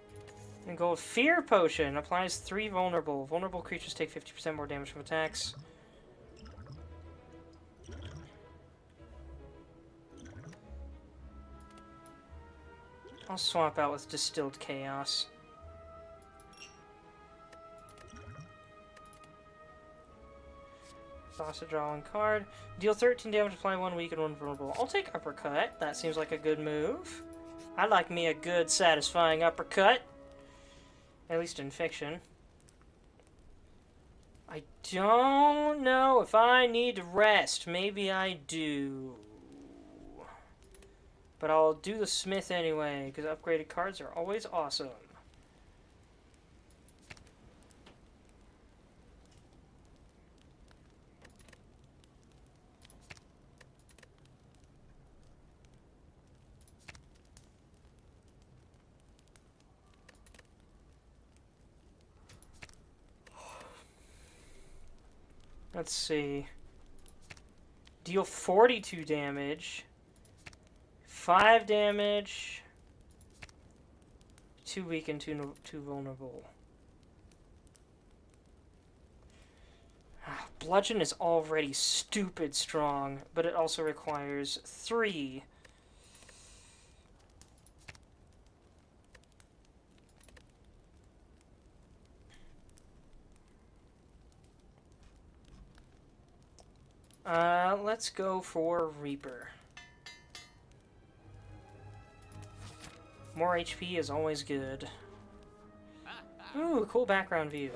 And gold Fear Potion applies 3 vulnerable. Vulnerable creatures take 50% more damage from attacks. I'll swap out with Distilled Chaos. Toss a draw one card. Deal 13 damage, apply 1 weak and 1 vulnerable. I'll take Uppercut. That seems like a good move. I like me a good, satisfying uppercut. At least in fiction. I don't know if I need to rest. Maybe I do. But I'll do the Smith anyway, because upgraded cards are always awesome. Let's see. Deal 42 damage. 5 damage. 2 weak and 2 vulnerable. Bludgeon is already stupid strong, but it also requires 3. Let's go for Reaper. More HP is always good. Ooh, cool background view.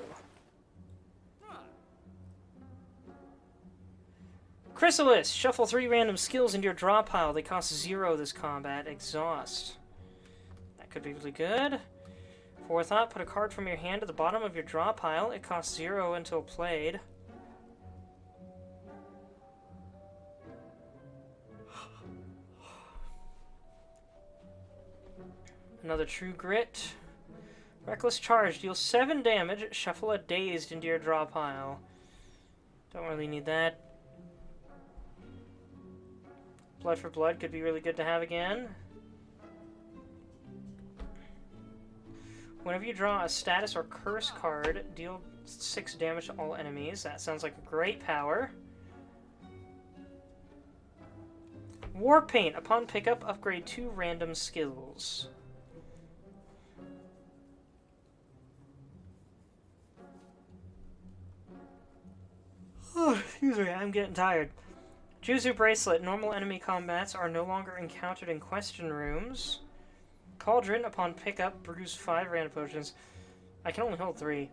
Chrysalis! Shuffle 3 random skills into your draw pile. They cost 0 this combat. Exhaust. That could be really good. Forethought, put a card from your hand at the bottom of your draw pile. It costs 0 until played. Another True Grit. Reckless Charge. Deals 7 damage. Shuffle a Dazed into your draw pile. Don't really need that. Blood for Blood could be really good to have again. Whenever you draw a status or curse card, deal 6 damage to all enemies. That sounds like a great power. War Paint. Upon pickup, upgrade 2 random skills. Oh, excuse me, I'm getting tired. Juzu Bracelet. Normal enemy combats are no longer encountered in question rooms. Cauldron. Upon pickup, brews 5 random potions. I can only hold 3.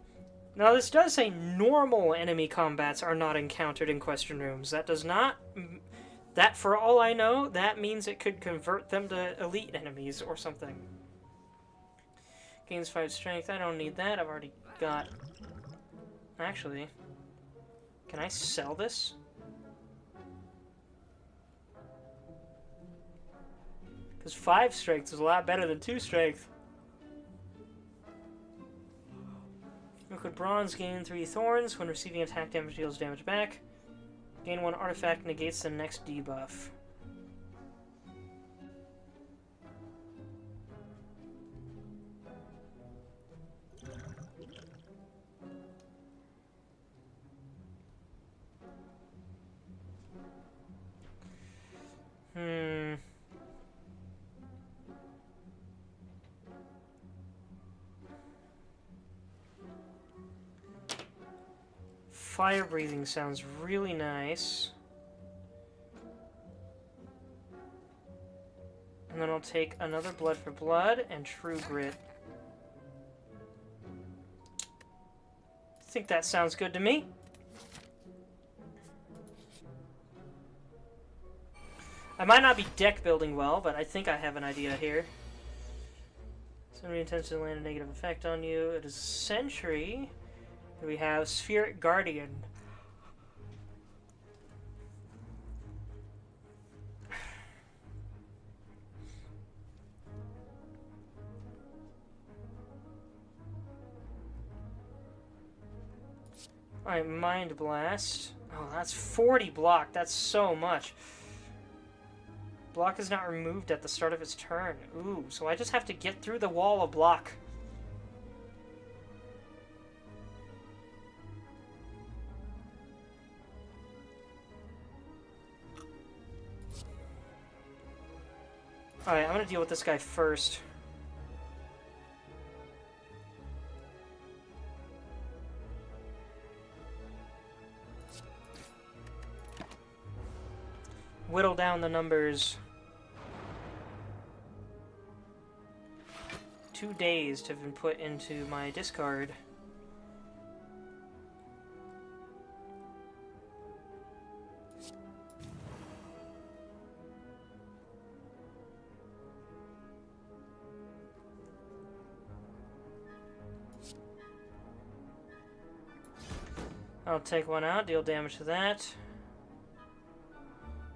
Now, this does say normal enemy combats are not encountered in question rooms. That does not... That, for all I know, that means it could convert them to elite enemies or something. Gains 5 strength. I don't need that. I've already got... Actually... Can I sell this? Because 5 strength is a lot better than 2 strength. Liquid Bronze, gain 3 thorns. When receiving attack damage, deals damage back. Gain 1 artifact, negates the next debuff. Fire breathing sounds really nice. And then I'll take another Blood for Blood and True Grit. I think that sounds good to me. I might not be deck building well, but I think I have an idea here. Somebody intends to land a negative effect on you. It is a Sentry. We have Spheric Guardian. Alright, Mind Blast. Oh, that's 40 block. That's so much. Block is not removed at the start of its turn. Ooh, so I just have to get through the wall of block. Alright, I'm gonna deal with this guy first. Whittle down the numbers. 2 Dazed have been put into my discard. I'll take 1 out, deal damage to that.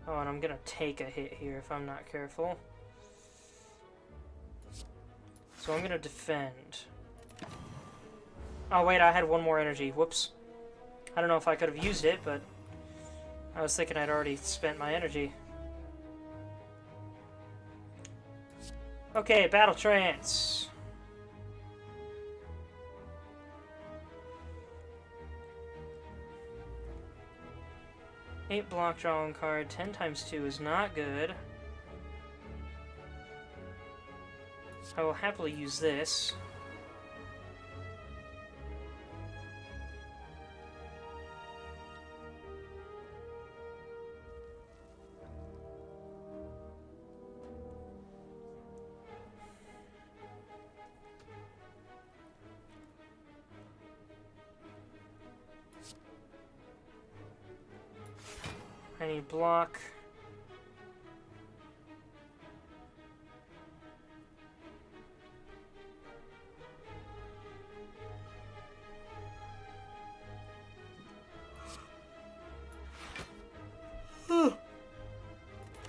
Oh, and I'm gonna take a hit here if I'm not careful. So I'm gonna defend. Oh wait, I had 1 more energy. Whoops. I don't know if I could have used it, but I was thinking I'd already spent my energy. Okay, Battle Trance. Eight block drawing card, 10 times 2 is not good. I will happily use this. I need block.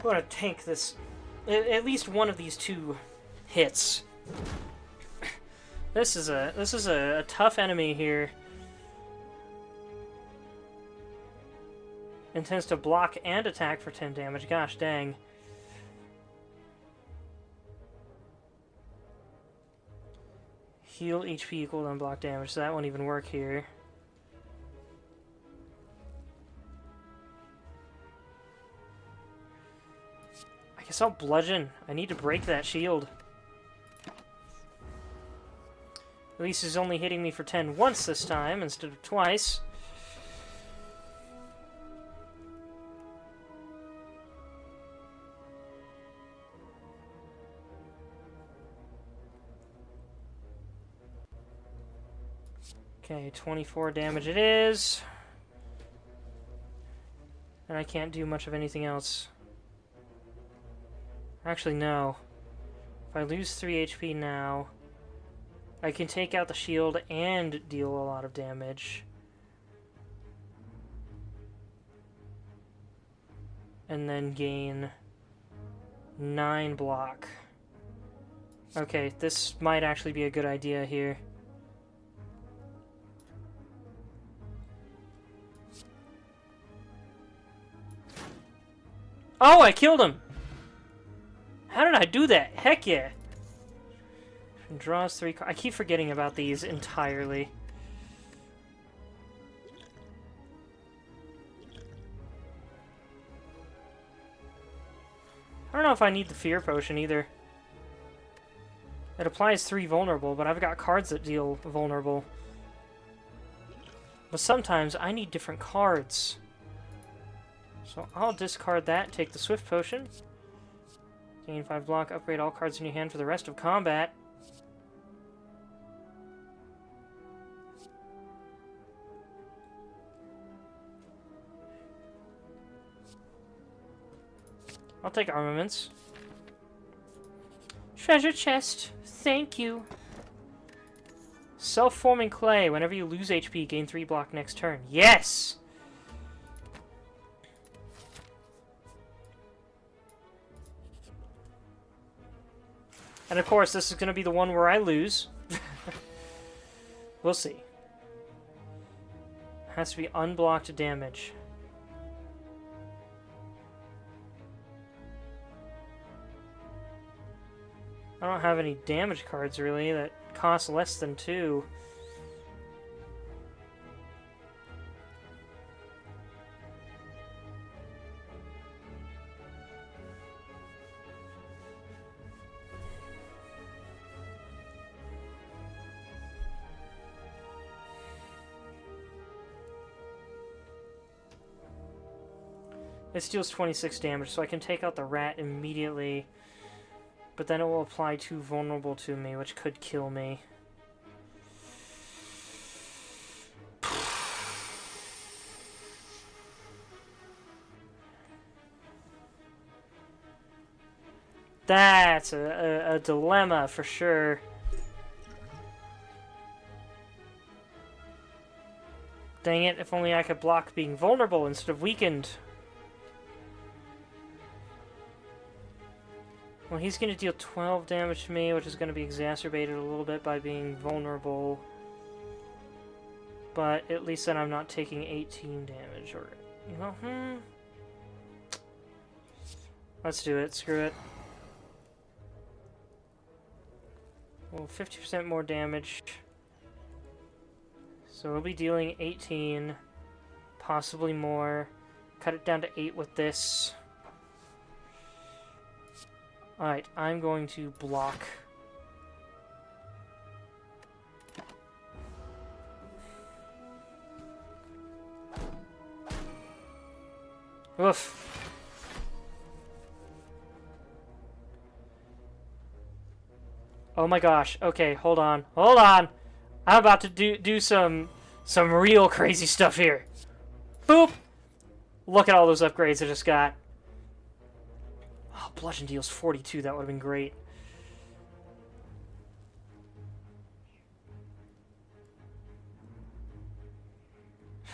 I want to tank this. At least one of these 2 hits This is a tough enemy here. Intends to block and attack for 10 damage. Gosh dang. Heal HP equal to unblock damage, so that won't even work here. I guess I'll bludgeon. I need to break that shield. At least he's only hitting me for 10 once this time instead of twice. Okay, 24 damage it is. And I can't do much of anything else. Actually, no. If I lose 3 HP now, I can take out the shield and deal a lot of damage. And then gain 9 block. Okay, this might actually be a good idea here. Oh, I killed him! How did I do that? Heck yeah! Draws 3 cards. I keep forgetting about these entirely. I don't know if I need the fear potion either. It applies 3 vulnerable, but I've got cards that deal vulnerable. But sometimes I need different cards. So I'll discard that, take the Swift Potion. Gain 5 block, upgrade all cards in your hand for the rest of combat. I'll take armaments. Treasure chest, thank you. Self-forming clay. Whenever you lose HP, gain 3 block next turn. Yes! And of course, this is going to be the one where I lose. We'll see. Has to be unblocked damage. I don't have any damage cards, really, that cost less than 2. It deals 26 damage, so I can take out the rat immediately. But then it will apply 2 vulnerable to me, which could kill me. That's a dilemma for sure. Dang it, if only I could block being vulnerable instead of weakened. Well, he's going to deal 12 damage to me, which is going to be exacerbated a little bit by being vulnerable. But at least then I'm not taking 18 damage, or, you know, Let's do it, screw it. Well, 50% more damage. So we'll be dealing 18, possibly more. Cut it down to 8 with this. Alright, I'm going to block. Oof. Oh my gosh. Okay, hold on. Hold on! I'm about to do some real crazy stuff here. Boop! Look at all those upgrades I just got. Oh, bludgeon deals 42. That would have been great.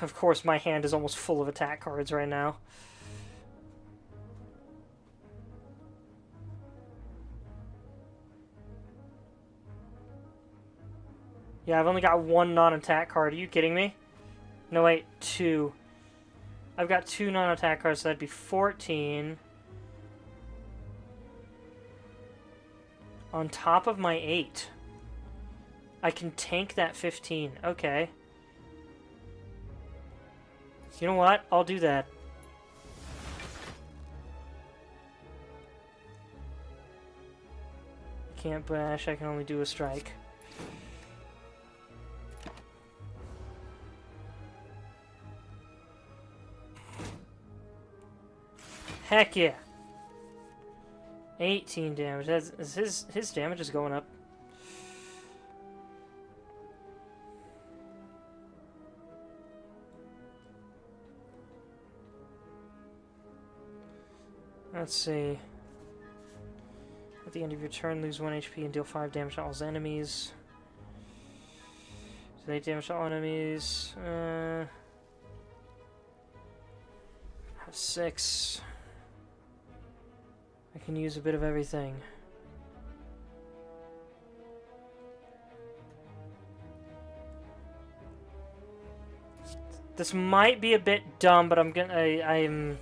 Of course, my hand is almost full of attack cards right now. Yeah, I've only got one non-attack card. Are you kidding me? No, wait, two. I've got two non-attack cards, so that'd be 14. On top of my 8. I can tank that 15. Okay. You know what? I'll do that. I can't bash, I can only do a strike. Heck yeah! 18 damage. His damage is going up. Let's see. At the end of your turn, lose 1 HP and deal 5 damage to all his enemies. So 8 damage to all enemies. Have 6. I can use a bit of everything. This might be a bit dumb, but I'm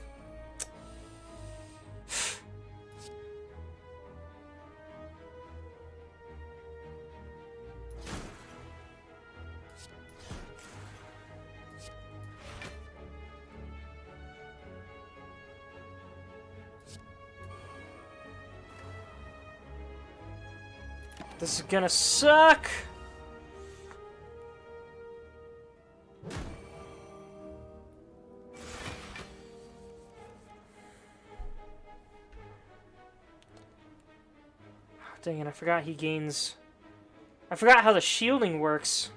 This is gonna suck! Dang it, I forgot he gains... I forgot how the shielding works.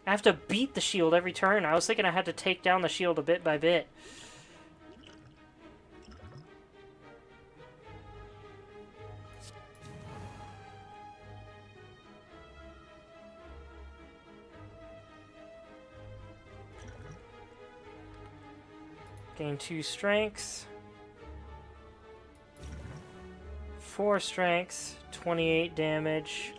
I have to beat the shield every turn. I was thinking I had to take down the shield a bit by bit. Gain 2 strength. 4 strength. 28 damage.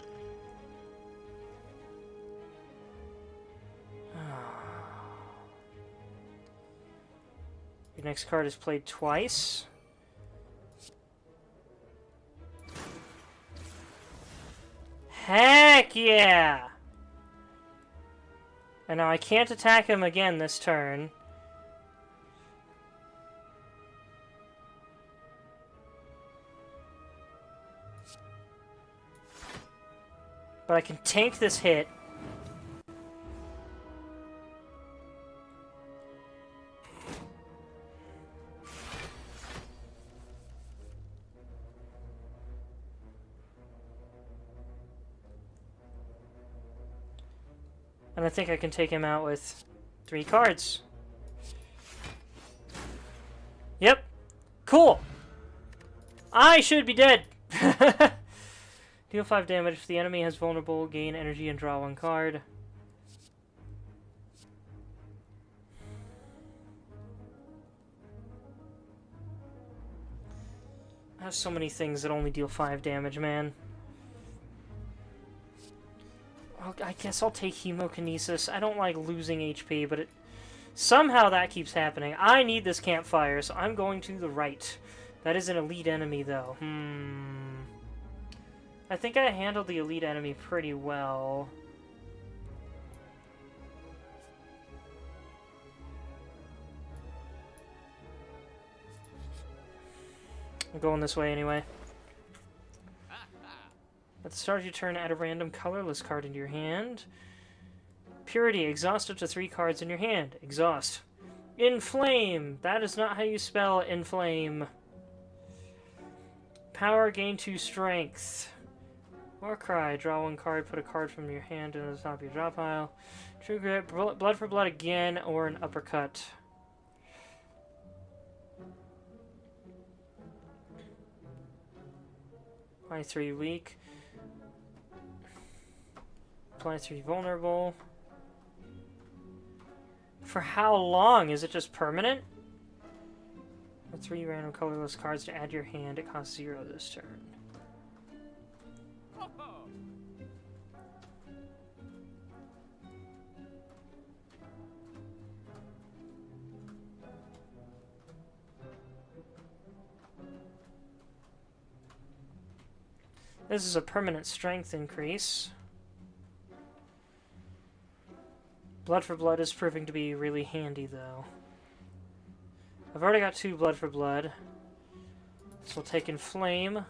Your next card is played twice. Heck yeah! And now I can't attack him again this turn. But I can tank this hit. And I think I can take him out with 3 cards. Yep. Cool. I should be dead. Deal 5 damage if the enemy has vulnerable, gain energy, and draw 1 card. I have so many things that only deal 5 damage, man. Well, I guess I'll take Hemokinesis. I don't like losing HP, but somehow that keeps happening. I need this campfire, so I'm going to the right. That is an elite enemy, though. I think I handled the elite enemy pretty well. I'm going this way anyway. At the start of your turn, add a random colorless card into your hand. Purity, exhaust up to 3 cards in your hand. Exhaust. Inflame! That is not how you spell inflame. Power, gain 2 strength. Warcry, draw 1 card, put a card from your hand into the top of your draw pile. True Grit, blood for blood again, or an uppercut. Apply 3 weak. Apply 3 vulnerable. For how long? Is it just permanent? Or 3 random colorless cards to add to your hand. It costs 0 this turn. This is a permanent strength increase. Blood for blood is proving to be really handy, though. I've already got 2 blood for blood. So we'll take inflame.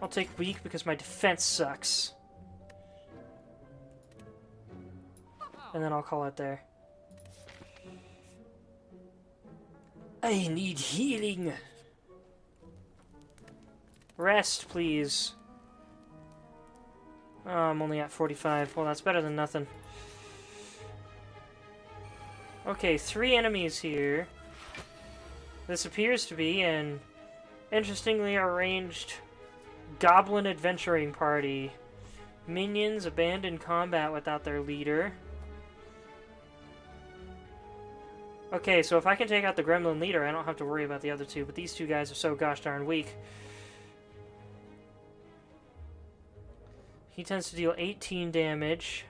I'll take weak because my defense sucks. And then I'll call it there. I need healing. Rest, please. Oh, I'm only at 45. Well, that's better than nothing. Okay, 3 enemies here. This appears to be an interestingly arranged goblin adventuring party. Minions abandon combat without their leader. Okay, so if I can take out the gremlin leader, I don't have to worry about the other 2, but these 2 guys are so gosh darn weak. He tends to deal 18 damage.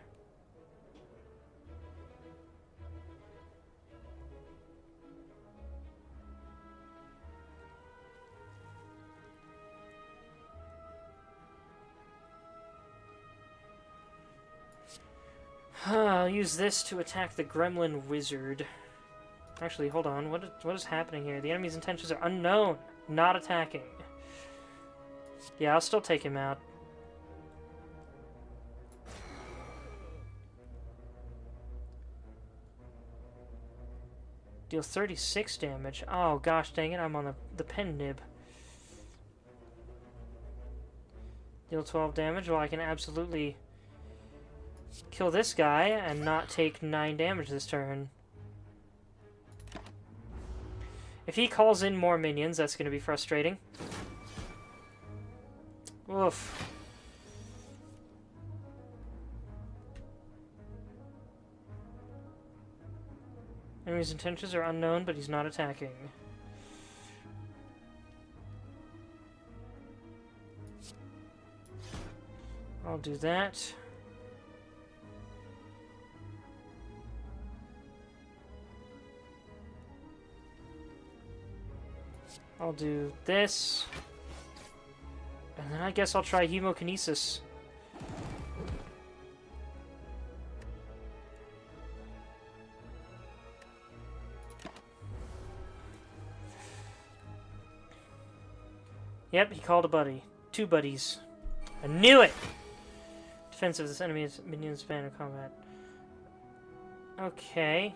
I'll use this to attack the gremlin wizard. Actually, hold on. What is happening here? The enemy's intentions are unknown. Not attacking. Yeah, I'll still take him out. Deal 36 damage. Oh, gosh dang it. I'm on the pen nib. Deal 12 damage. Well, I can absolutely kill this guy and not take 9 damage this turn. If he calls in more minions, that's going to be frustrating. Oof. Enemy's intentions are unknown, but he's not attacking. I'll do that. I'll do this. And then I guess I'll try hemokinesis. Yep, he called a buddy. 2 buddies. I knew it! Defense of this enemy's minions span of combat. Okay.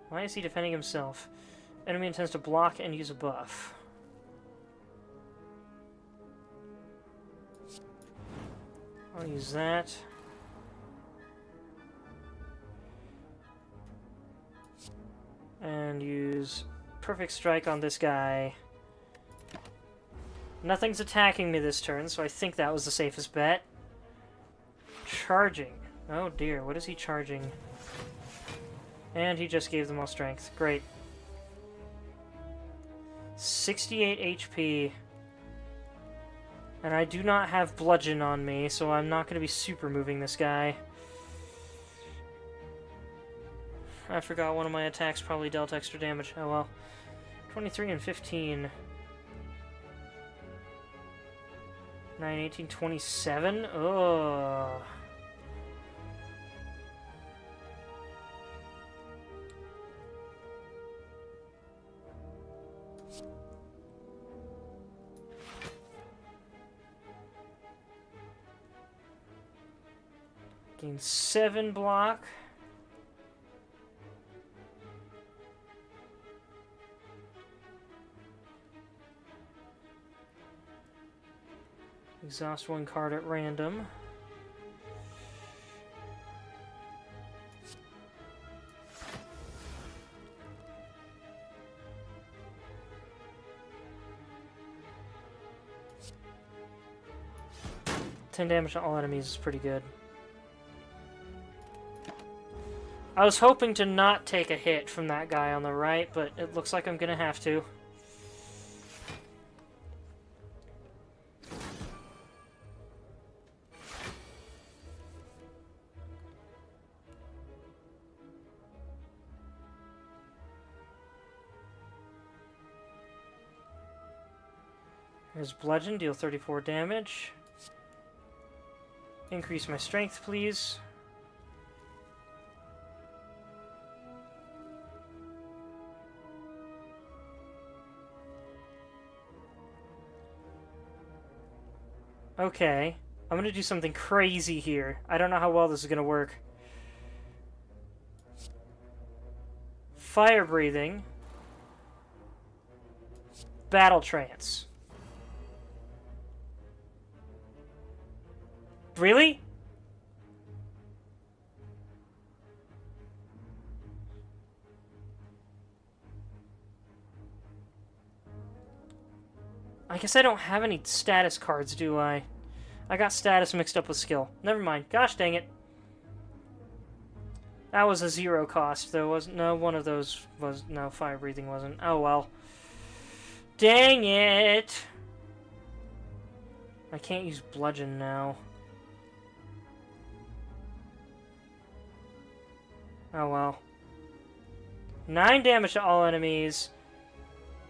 Why is he defending himself? Enemy intends to block and use a buff. I'll use that. And use Perfect Strike on this guy. Nothing's attacking me this turn, so I think that was the safest bet. Charging. Oh dear, what is he charging? And he just gave them all strength. Great. 68 HP. And I do not have bludgeon on me, so I'm not going to be super moving this guy. I forgot one of my attacks probably dealt extra damage. Oh well. 23 and 15. 9, 18, 27? Ugh. Gain 7 block. Exhaust 1 card at random. Ten damage to all enemies is pretty good. I was hoping to not take a hit from that guy on the right, but it looks like I'm gonna have to. There's bludgeon, deal 34 damage. Increase my strength, please. Okay. I'm gonna do something crazy here. I don't know how well this is gonna work. Fire breathing. Battle trance. Really? I guess I don't have any status cards, do I? I got status mixed up with skill. Never mind. Gosh dang it. That was a 0 cost, though, wasn't? No, one of those was... No, fire breathing wasn't. Oh, well. Dang it! I can't use bludgeon now. Oh, well. 9 damage to all enemies.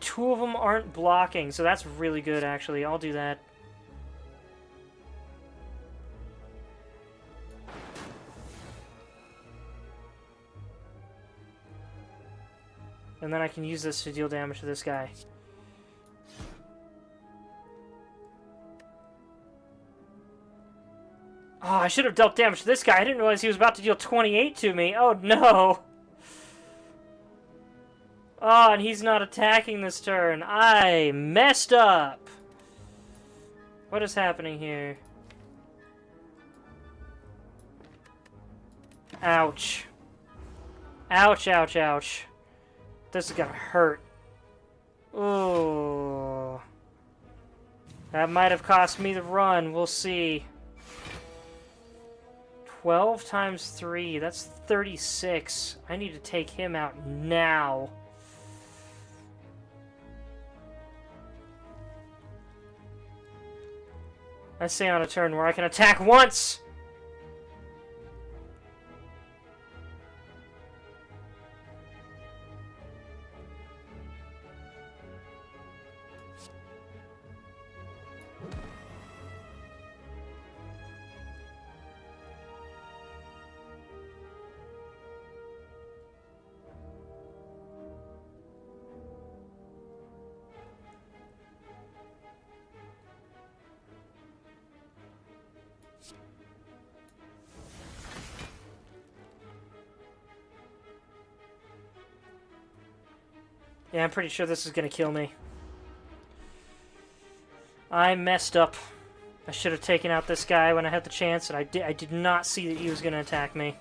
2 of them aren't blocking, so that's really good, actually. I'll do that. And then I can use this to deal damage to this guy. Oh, I should have dealt damage to this guy. I didn't realize he was about to deal 28 to me. Oh, no. Oh, and he's not attacking this turn. I messed up. What is happening here? Ouch. Ouch, ouch, ouch. This is gonna hurt. Ooh. That might have cost me the run. We'll see. 12 times 3. That's 36. I need to take him out now. I say on a turn where I can attack once! Yeah, I'm pretty sure this is gonna kill me. I messed up. I should have taken out this guy when I had the chance, and I did not see that he was gonna attack me.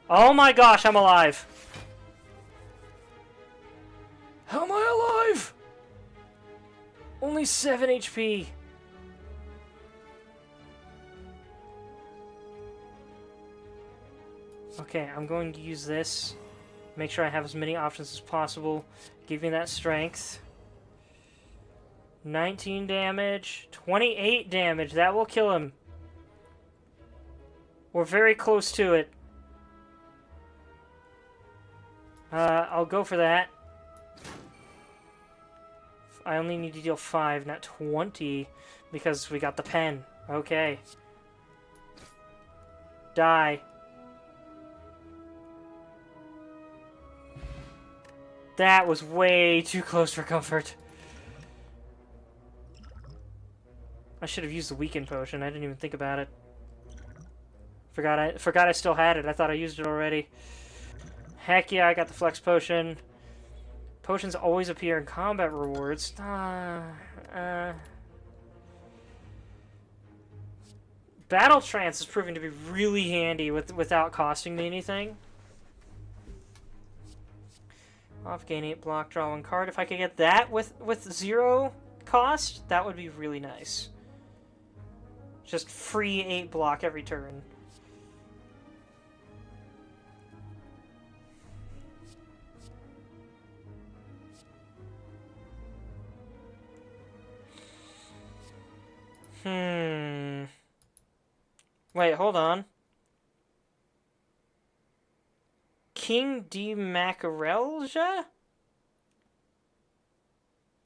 Oh my gosh, I'm alive! How am I alive? Only 7 HP. Okay, I'm going to use this. Make sure I have as many options as possible. Give me that strength. 19 damage. 28 damage. That will kill him. We're very close to it. I'll go for that. I only need to deal 5, not 20, because we got the pen. Okay. Die. That was way too close for comfort. I should have used the weaken potion. I didn't even think about it. Forgot I still had it. I thought I used it already. Heck yeah, I got the flex potion. Potions always appear in combat rewards. Battle trance is proving to be really handy without costing me anything. Off gain 8 block, draw 1 card. If I could get that with 0 cost, that would be really nice. Just free 8 block every turn. Wait, hold on. King de Macarelja?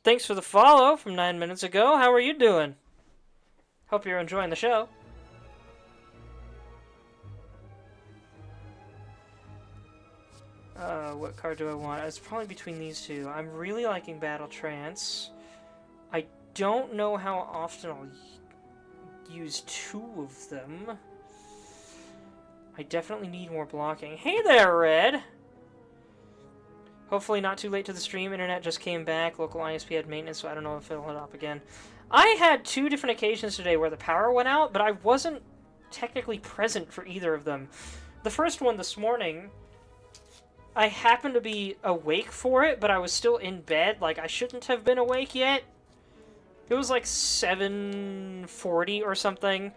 thanks for the follow from 9 minutes ago. How are you doing? Hope you're enjoying the show. What card do I want? It's probably between these two. I'm really liking Battle Trance. I don't know how often I'll use two of them. I definitely need more blocking. Hey there, Red! Hopefully not too late to the stream. Internet just came back. Local ISP had maintenance, so I don't know if it'll hit up again. I had two different occasions today where the power went out, but I wasn't technically present for either of them. The first one this morning, I happened to be awake for it, but I was still in bed. Like, I shouldn't have been awake yet. It was like 7:40 or something,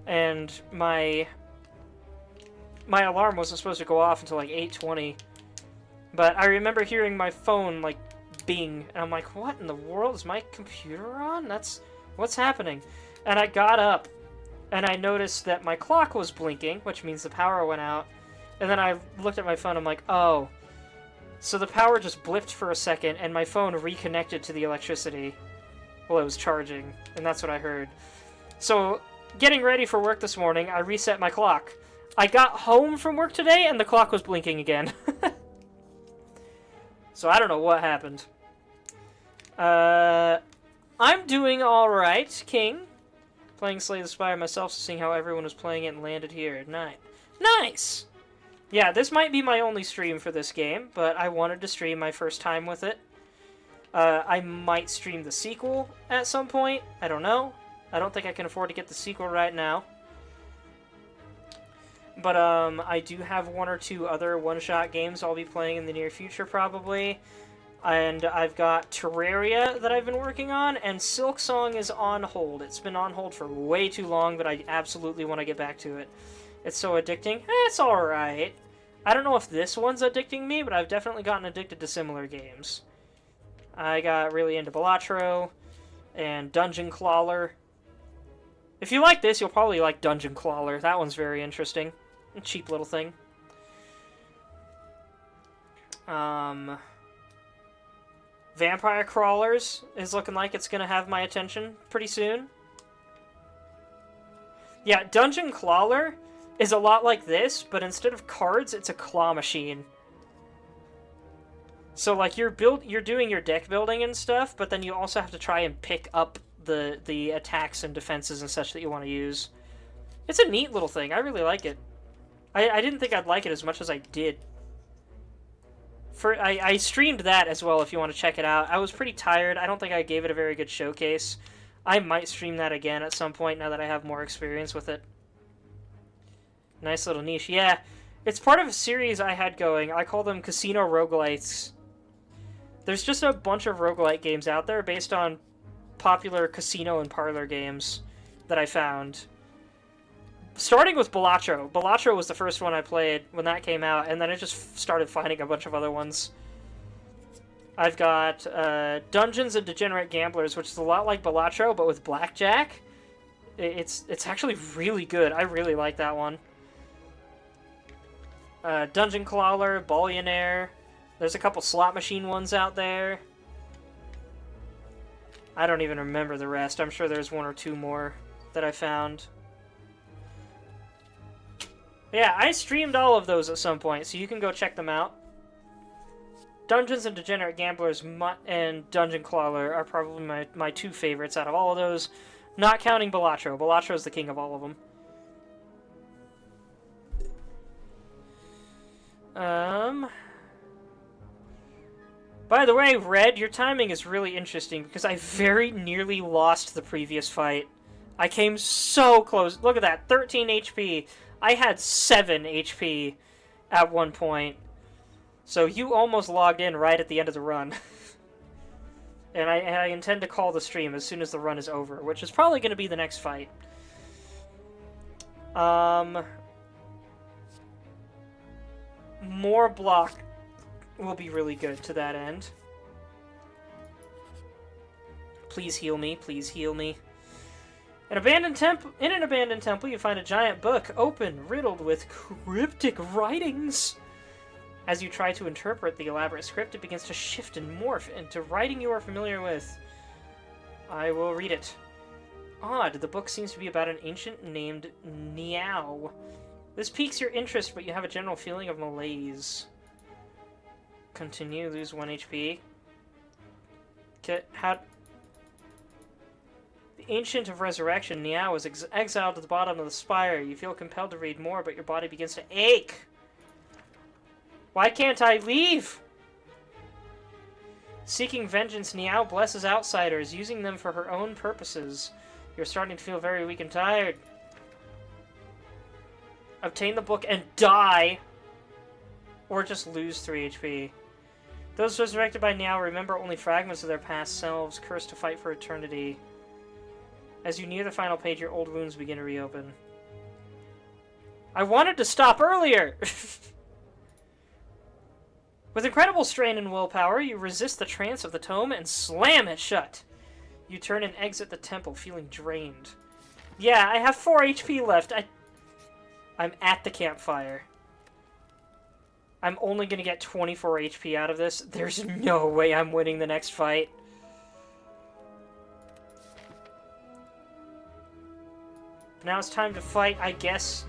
and my alarm wasn't supposed to go off until like 8:20. But I remember hearing my phone, like, bing, and I'm like, what in the world? Is my computer on? What's happening? And I got up, and I noticed that my clock was blinking, which means the power went out. And then I looked at my phone, I'm like, oh. So the power just blipped for a second, and my phone reconnected to the electricity while it was charging, and that's what I heard. So, getting ready for work this morning, I reset my clock. I got home from work today, and the clock was blinking again. So I don't know what happened. I'm doing alright, King. Playing Slay the Spire myself, seeing how everyone was playing it and landed here. Nice! Yeah, this might be my only stream for this game, but I wanted to stream my first time with it. I might stream the sequel at some point. I don't know. I don't think I can afford to get the sequel right now. But I do have one or two other one-shot games I'll be playing in the near future, probably. And I've got Terraria that I've been working on, and Silksong is on hold. It's been on hold for way too long, but I absolutely want to get back to it. It's so addicting. It's alright. I don't know if this one's addicting me, but I've definitely gotten addicted to similar games. I got really into Balatro and Dungeon Crawler. If you like this, you'll probably like Dungeon Crawler. That one's very interesting. A cheap little thing. Vampire Crawlers is looking like it's going to have my attention pretty soon. Yeah, Dungeon Crawler is a lot like this, but instead of cards, it's a claw machine. So, like, you're doing your deck building and stuff, but then you also have to try and pick up the attacks and defenses and such that you want to use. It's a neat little thing. I really like it. I didn't think I'd like it as much as I did. I streamed that as well if you want to check it out. I was pretty tired. I don't think I gave it a very good showcase. I might stream that again at some point now that I have more experience with it. Nice little niche. Yeah, it's part of a series I had going. I call them Casino Roguelites. There's just a bunch of roguelite games out there based on popular casino and parlor games that I found. Starting with Balatro. Balatro was the first one I played when that came out, and then I just started finding a bunch of other ones. I've got Dungeons and Degenerate Gamblers, which is a lot like Balatro, but with blackjack. It's actually really good. I really like that one. Dungeon Crawler, Billionaire. There's a couple slot machine ones out there. I don't even remember the rest. I'm sure there's one or two more that I found. Yeah, I streamed all of those at some point, so you can go check them out. Dungeons and Degenerate Gamblers and Dungeon Crawler are probably my two favorites out of all of those, not counting Balatro. Balatro is the king of all of them. By the way, Red, your timing is really interesting, because I very nearly lost the previous fight. I came so close. Look at that, 13 HP. I had 7 HP at one point. So you almost logged in right at the end of the run. And I intend to call the stream as soon as the run is over, which is probably going to be the next fight. More block will be really good to that end. Please heal me, please heal me. In an abandoned temple, you find a giant book, open, riddled with cryptic writings. As you try to interpret the elaborate script, it begins to shift and morph into writing you are familiar with. I will read it. Odd, the book seems to be about an ancient named Niao. This piques your interest, but you have a general feeling of malaise. Continue, lose 1 HP. How... The Ancient of Resurrection, Niao, is exiled to the bottom of the spire. You feel compelled to read more, but your body begins to ache. Why can't I leave? Seeking vengeance, Niao blesses outsiders, using them for her own purposes. You're starting to feel very weak and tired. Obtain the book and die! Or just lose 3 HP. Those resurrected by Niao remember only fragments of their past selves, cursed to fight for eternity. As you near the final page, your old wounds begin to reopen. I wanted to stop earlier! With incredible strain and willpower, you resist the trance of the tome and slam it shut. You turn and exit the temple, feeling drained. Yeah, I have 4 HP left. I'm at the campfire. I'm only going to get 24 HP out of this. There's no way I'm winning the next fight. Now it's time to fight, I guess.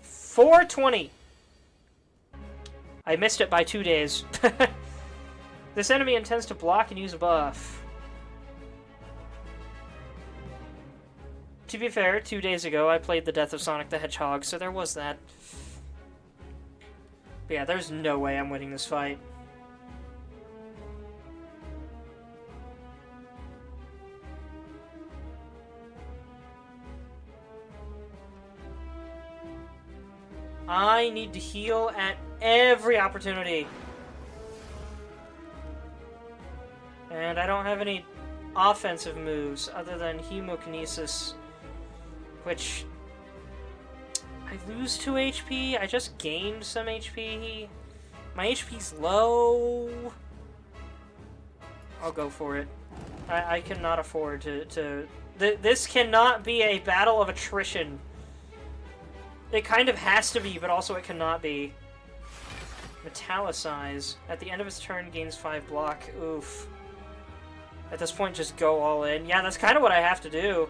420. I missed it by 2 days. This enemy intends to block and use a buff. To be fair, 2 days ago I played the Death of Sonic the Hedgehog, so there was that. But yeah, there's no way I'm winning this fight. I need to heal at every opportunity. And I don't have any offensive moves other than Hemokinesis, which I lose 2 HP. I just gained some HP. My HP's low. I'll go for it. I cannot afford to this cannot be a battle of attrition. It kind of has to be, but also it cannot be. Metallicize. At the end of its turn, gains 5 block. Oof. At this point, just go all in. Yeah, that's kind of what I have to do.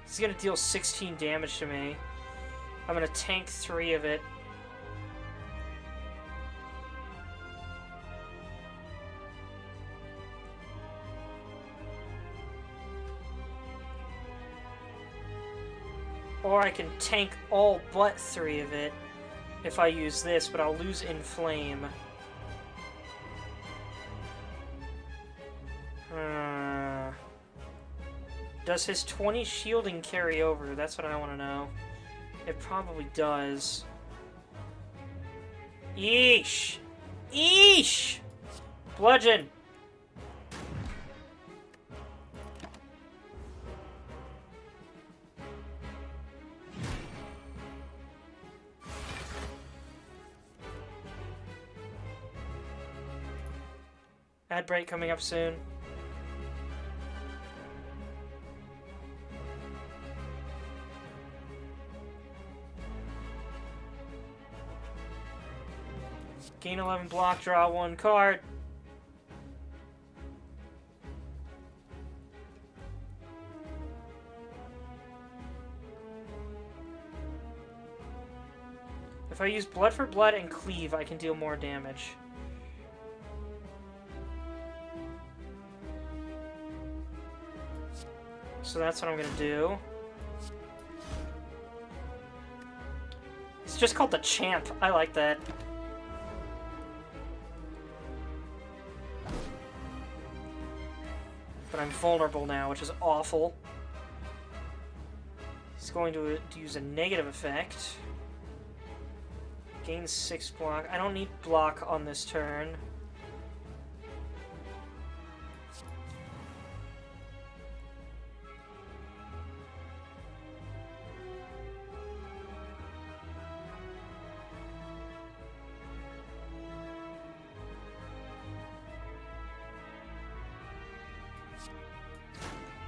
He's gonna deal 16 damage to me. I'm gonna tank 3 of it. Or I can tank all but 3 of it if I use this, but I'll lose Inflame. Does his 20 shielding carry over? That's what I want to know. It probably does. Yeesh! Yeesh! Bludgeon! Ad break coming up soon. Gain 11 block, draw 1 card. If I use Blood for Blood and Cleave, I can deal more damage. So that's what I'm gonna do. It's just called the Champ. I like that. But I'm vulnerable now, which is awful. He's going to use a negative effect. Gain 6 block. I don't need block on this turn.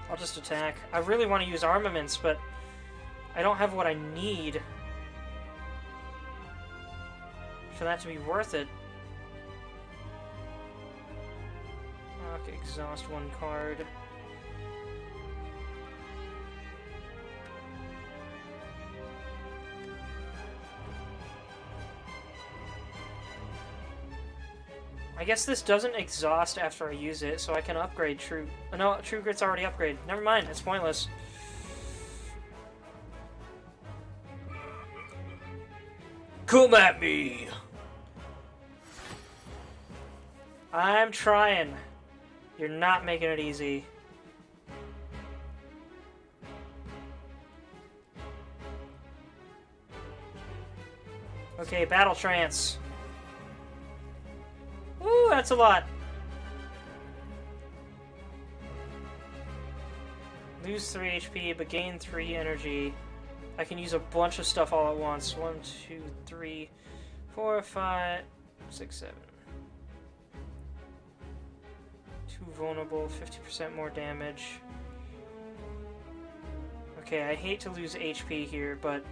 I'll just attack. I really want to use armaments, but I don't have what I need for that to be worth it. Okay, exhaust one card. I guess this doesn't exhaust after I use it, so I can upgrade True... No, True Grit's already upgraded. Never mind, it's pointless. Come at me! I'm trying. You're not making it easy. Okay, Battle Trance. Ooh, that's a lot. Lose 3 HP, but gain 3 energy. I can use a bunch of stuff all at once. 1, 2, 3, 4, 5, 6, 7. 2 vulnerable, 50% more damage. Okay, I hate to lose HP here, but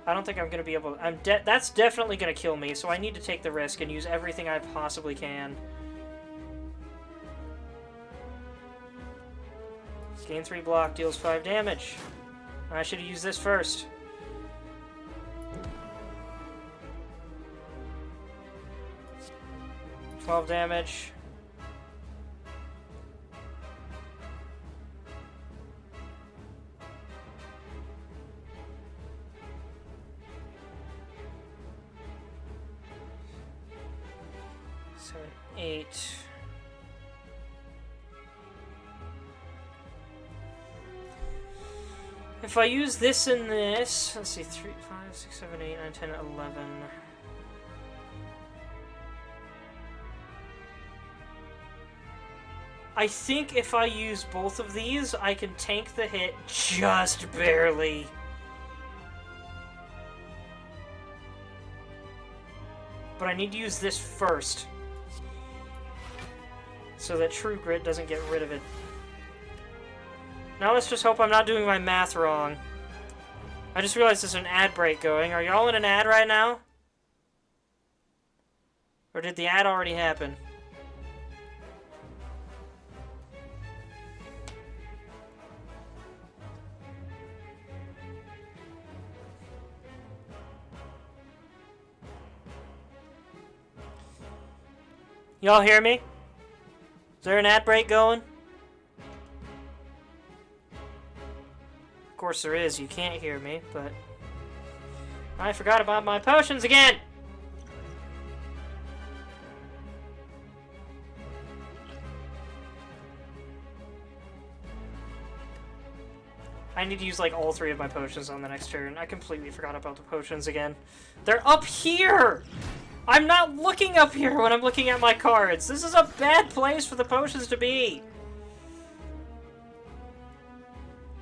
I don't think I'm going to be able to... That's definitely going to kill me, so I need to take the risk and use everything I possibly can. Gain 3 block, deals 5 damage. I should have used this first. $12 damage. So 8. If I use this and this, let's see, 3, 5, 6, 7, 8, 9, 10, 11. I think if I use both of these, I can tank the hit just barely. But I need to use this first, so that True Grit doesn't get rid of it. Now let's just hope I'm not doing my math wrong. I just realized there's an ad break going. Are y'all in an ad right now? Or did the ad already happen? Y'all hear me? Is there an ad break going? Of course there is. You can't hear me, but... I forgot about my potions again! I need to use, like, all 3 of my potions on the next turn. I completely forgot about the potions again. They're up here! I'm not looking up here when I'm looking at my cards. This is a bad place for the potions to be.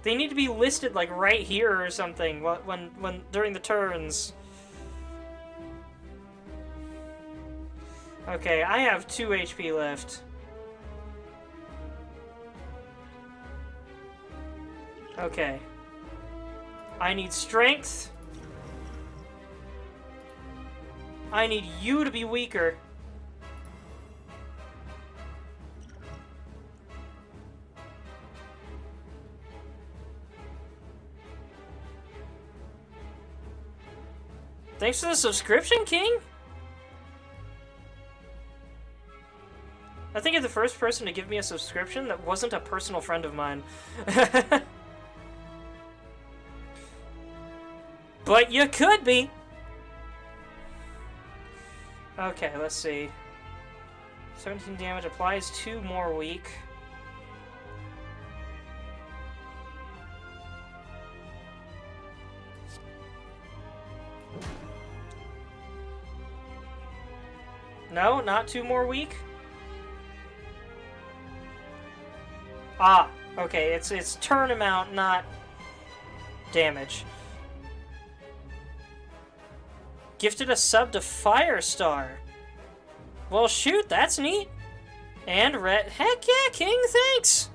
They need to be listed like right here or something when during the turns. Okay, I have 2 HP left. Okay. I need strength. I need you to be weaker. Thanks for the subscription, King! I think you're the first person to give me a subscription that wasn't a personal friend of mine. But you could be! Okay, let's see. 17 damage applies 2 more weak. No, not 2 more weak? Ah, okay, it's turn amount, not damage. Gifted a sub to Firestar. Well, shoot, that's neat. And red. Heck yeah, King, thanks!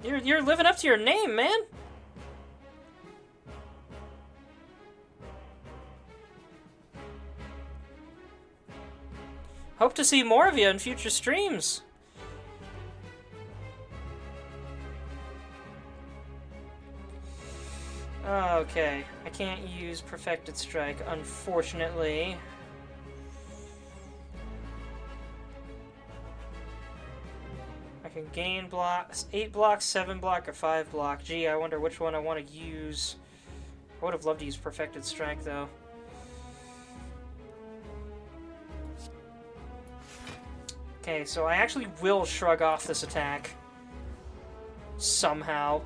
You're living up to your name, man. Hope to see more of you in future streams. Okay, I can't use Perfected Strike, unfortunately. I can gain blocks, 8 blocks, 7 block, or 5 block. Gee, I wonder which one I want to use. I would have loved to use Perfected Strike, though. Okay, so I actually will shrug off this attack. Somehow.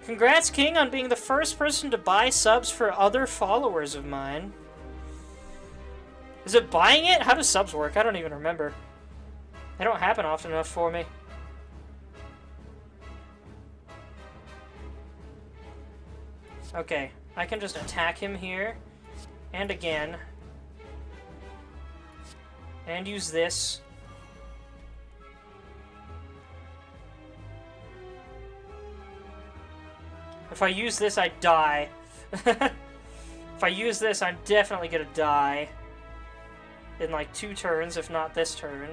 Congrats, King, on being the first person to buy subs for other followers of mine. Is it buying it? How do subs work? I don't even remember. They don't happen often enough for me. Okay, I can just attack him here. And again. And use this. If I use this, I die. If I use this, I'm definitely gonna die. In like 2 turns, if not this turn.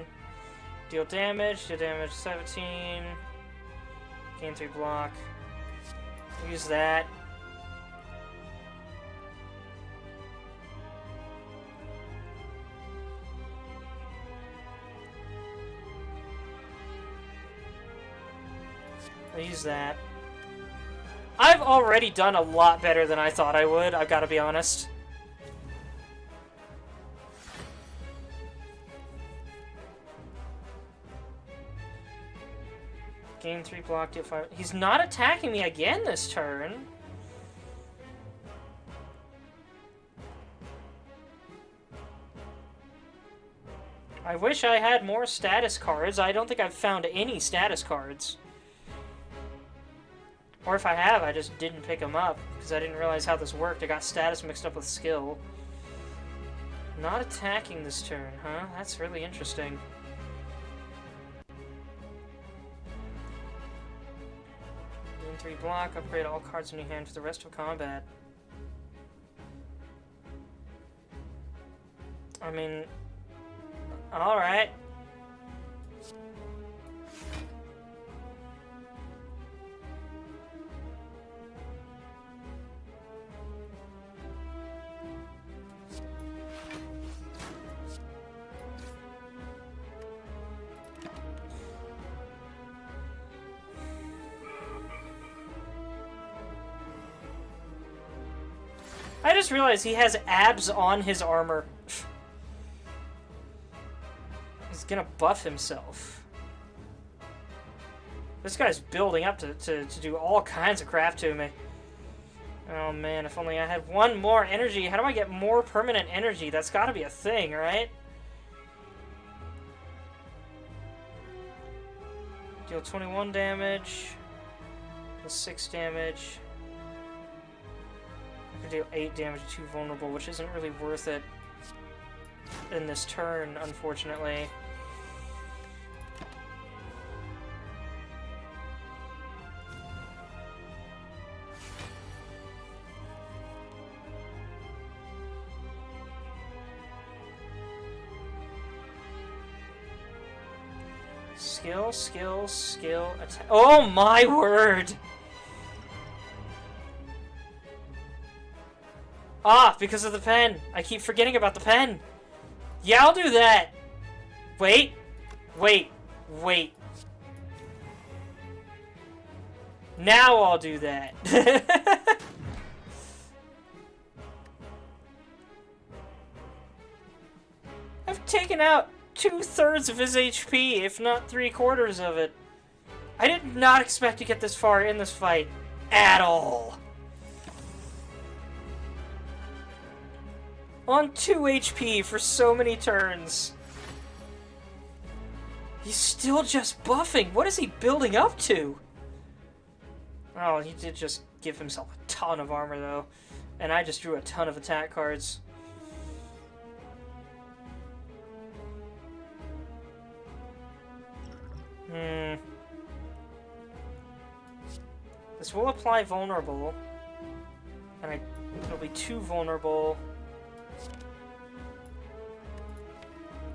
Deal damage 17. Gain 3 block. Use that. I'll use that. I've already done a lot better than I thought I would, I've got to be honest. Gain 3 block, deal 5. He's not attacking me again this turn. I wish I had more status cards. I don't think I've found any status cards. Or if I have, I just didn't pick them up, because I didn't realize how this worked. I got status mixed up with skill. Not attacking this turn, huh? That's really interesting. Gain 3 block, upgrade all cards in your hand for the rest of combat. I mean... Alright. I just realized he has abs on his armor. He's gonna buff himself. This guy's building up to do all kinds of crap to me. Oh man, if only I had 1 more energy. How do I get more permanent energy? That's gotta be a thing, right? Deal 21 damage. Deal 6 damage. I can deal 8 damage to 2 vulnerable, which isn't really worth it in this turn, unfortunately. Skill, attack. Oh my word! Ah, because of the pen. I keep forgetting about the pen. Yeah, I'll do that. Wait. Now I'll do that. I've taken out 2/3 of his HP, if not 3/4 of it. I did not expect to get this far in this fight. At all. On 2 HP for so many turns. He's still just buffing. What is he building up to? Oh, he did just give himself a ton of armor, though. And I just drew a ton of attack cards. This will apply vulnerable. And it'll be 2 vulnerable.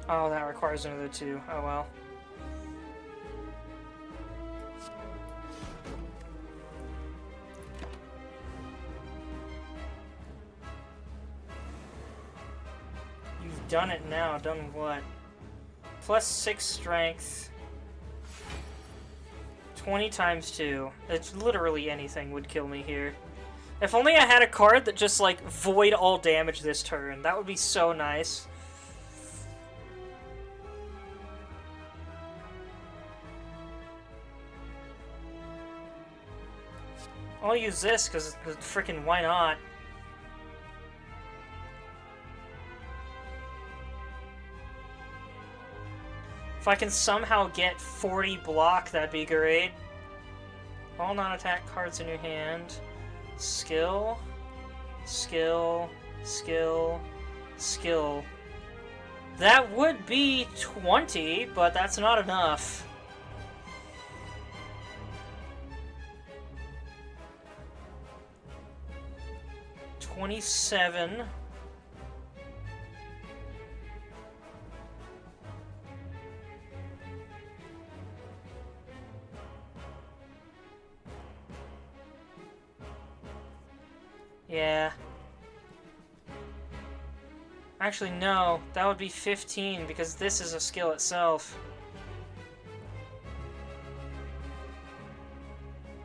Oh, that requires another 2. Oh well. You've done it now. Done what? Plus 6 strength. 20 times 2. It's literally anything would kill me here. If only I had a card that just, like, void all damage this turn. That would be so nice. I'll use this, because freaking why not? If I can somehow get 40 block, that'd be great. All non-attack cards in your hand. Skill. Skill. Skill. Skill. That would be 20, but that's not enough. $27. Yeah. Actually, no. That would be 15, because this is a skill itself.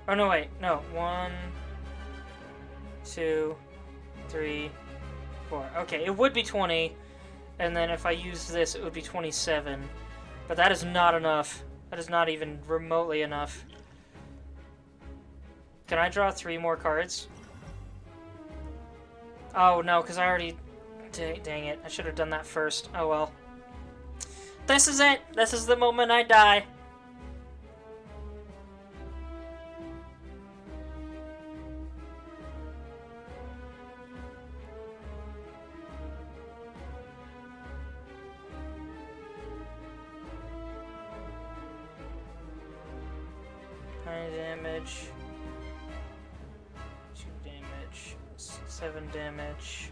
Oh, no, wait. No. 1, 2, 3, 4. Okay, it would be 20, and then if I used this, it would be 27. But that is not enough. That is not even remotely enough. Can I draw 3 more cards? Oh, no, because I already... Dang it. I should have done that first. Oh, well. This is it! This is the moment I die. Damage. 2 damage. 7 damage.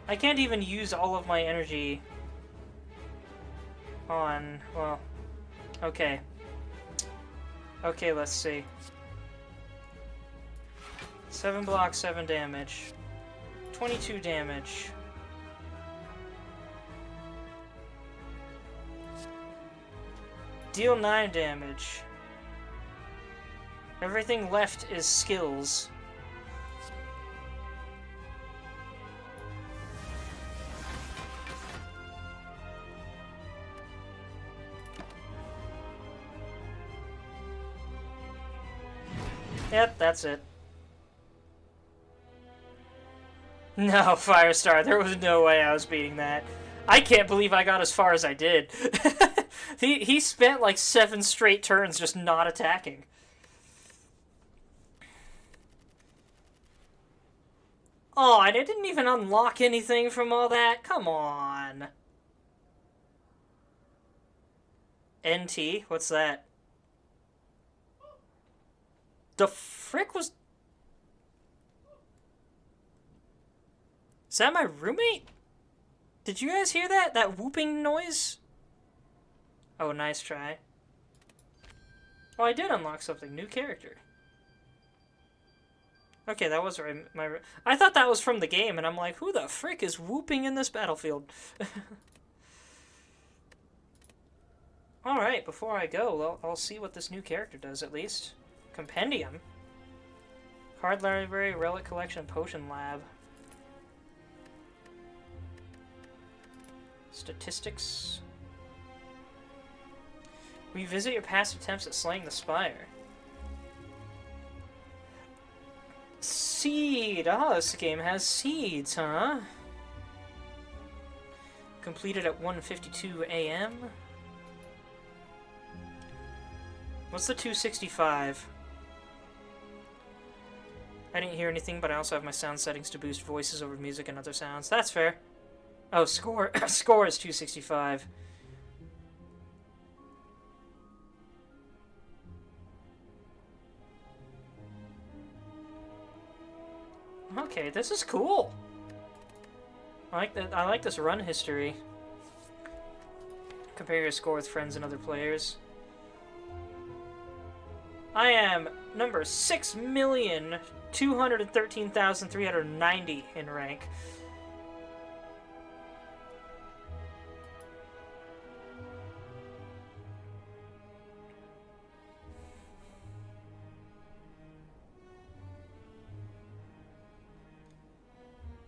I can't even use all of my energy on... Well... Okay. Okay, let's see. 7 block, 7 damage. 22 damage. Deal 9 damage. Everything left is skills. Yep, that's it. No, Firestar, there was no way I was beating that. I can't believe I got as far as I did. He spent like 7 straight turns just not attacking. Oh, and I didn't even unlock anything from all that? Come on. NT? What's that? The frick was... Is that my roommate? Did you guys hear that? That whooping noise? Oh, nice try. Oh, I did unlock something. New character. Okay, that was right. I thought that was from the game, and I'm like, who the frick is whooping in this battlefield? Alright, before I go, I'll see what this new character does, at least. Compendium. Card library, relic collection, potion lab. Statistics. Revisit your past attempts at slaying the spire. Seed! Oh, this game has seeds, huh? Completed at 1:52 a.m. What's the 265? I didn't hear anything, but I also have my sound settings to boost voices over music and other sounds. That's fair. Oh, score. Score is 265. Okay, this is cool. I like that. I like this run history. Compare your score with friends and other players. I am number 6,213,390 in rank.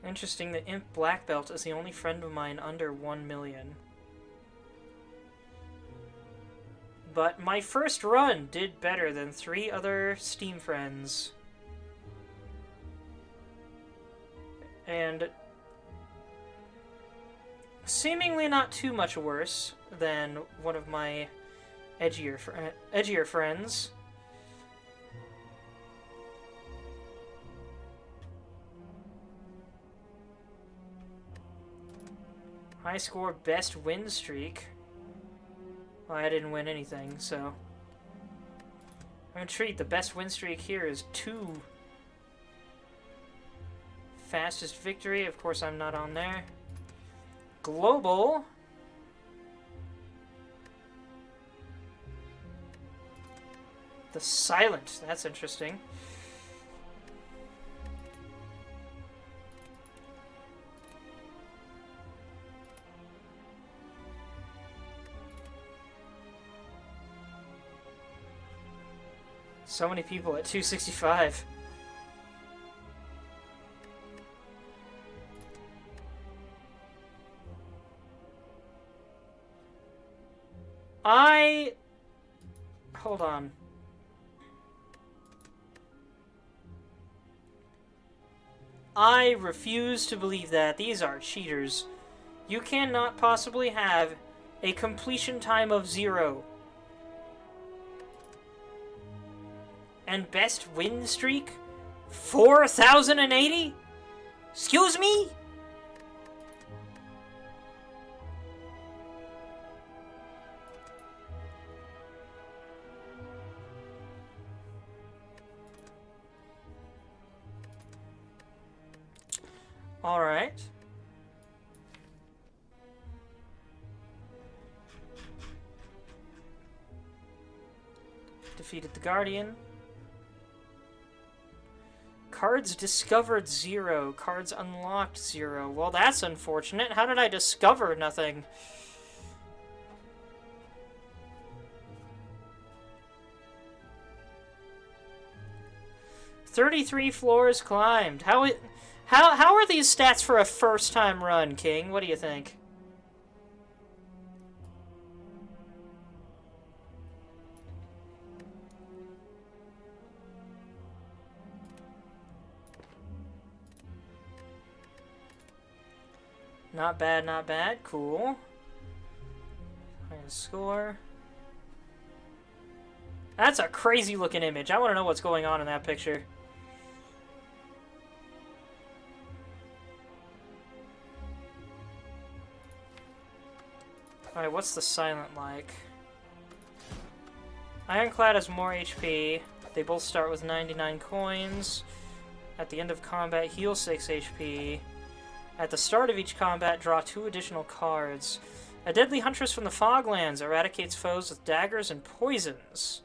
Interesting that Imp Black Belt is the only friend of mine under 1 million. But my first run did better than 3 other Steam friends. And seemingly not too much worse than one of my edgier friends. High score, best win streak. Well, I didn't win anything, so... I'm intrigued. The best win streak here is 2. Fastest victory, of course I'm not on there. Global. The Silent, that's interesting. So many people at 265. Hold on. I refuse to believe that. These are cheaters. You cannot possibly have a completion time of 0. And best win streak? 4,080? Excuse me? Alright. Defeated the Guardian. Cards discovered 0. Cards unlocked 0. Well, that's unfortunate. How did I discover nothing? "33 floors climbed." How are these stats for a first-time run, King? What do you think? Not bad, not bad. Cool. Highest score. That's a crazy-looking image. I want to know what's going on in that picture. Alright, what's the Silent like? Ironclad has more HP. They both start with 99 coins. At the end of combat, heal 6 HP. At the start of each combat, draw 2 additional cards. A deadly huntress from the Foglands eradicates foes with daggers and poisons.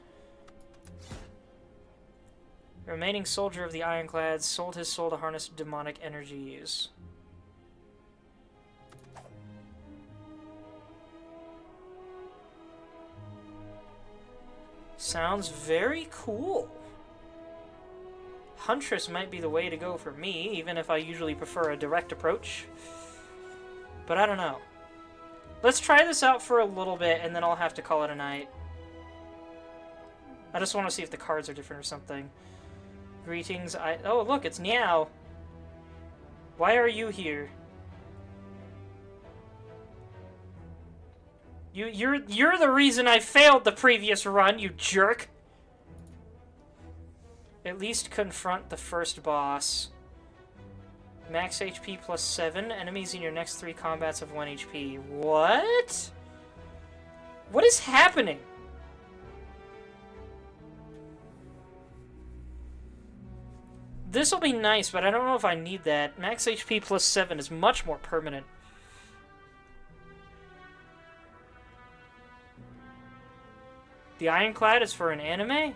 The remaining soldier of the Ironclads sold his soul to harness demonic energies. Sounds very cool. Huntress might be the way to go for me, even if I usually prefer a direct approach. But I don't know. Let's try this out for a little bit, and then I'll have to call it a night. I just want to see if the cards are different or something. Greetings, Oh, look, it's Niao. Why are you here? You're the reason I failed the previous run, you jerk! At least confront the first boss. Max HP plus 7. Enemies in your next 3 combats have 1 HP. What? What is happening? This will be nice, but I don't know if I need that. Max HP plus 7 is much more permanent. The Ironclad is for an anime?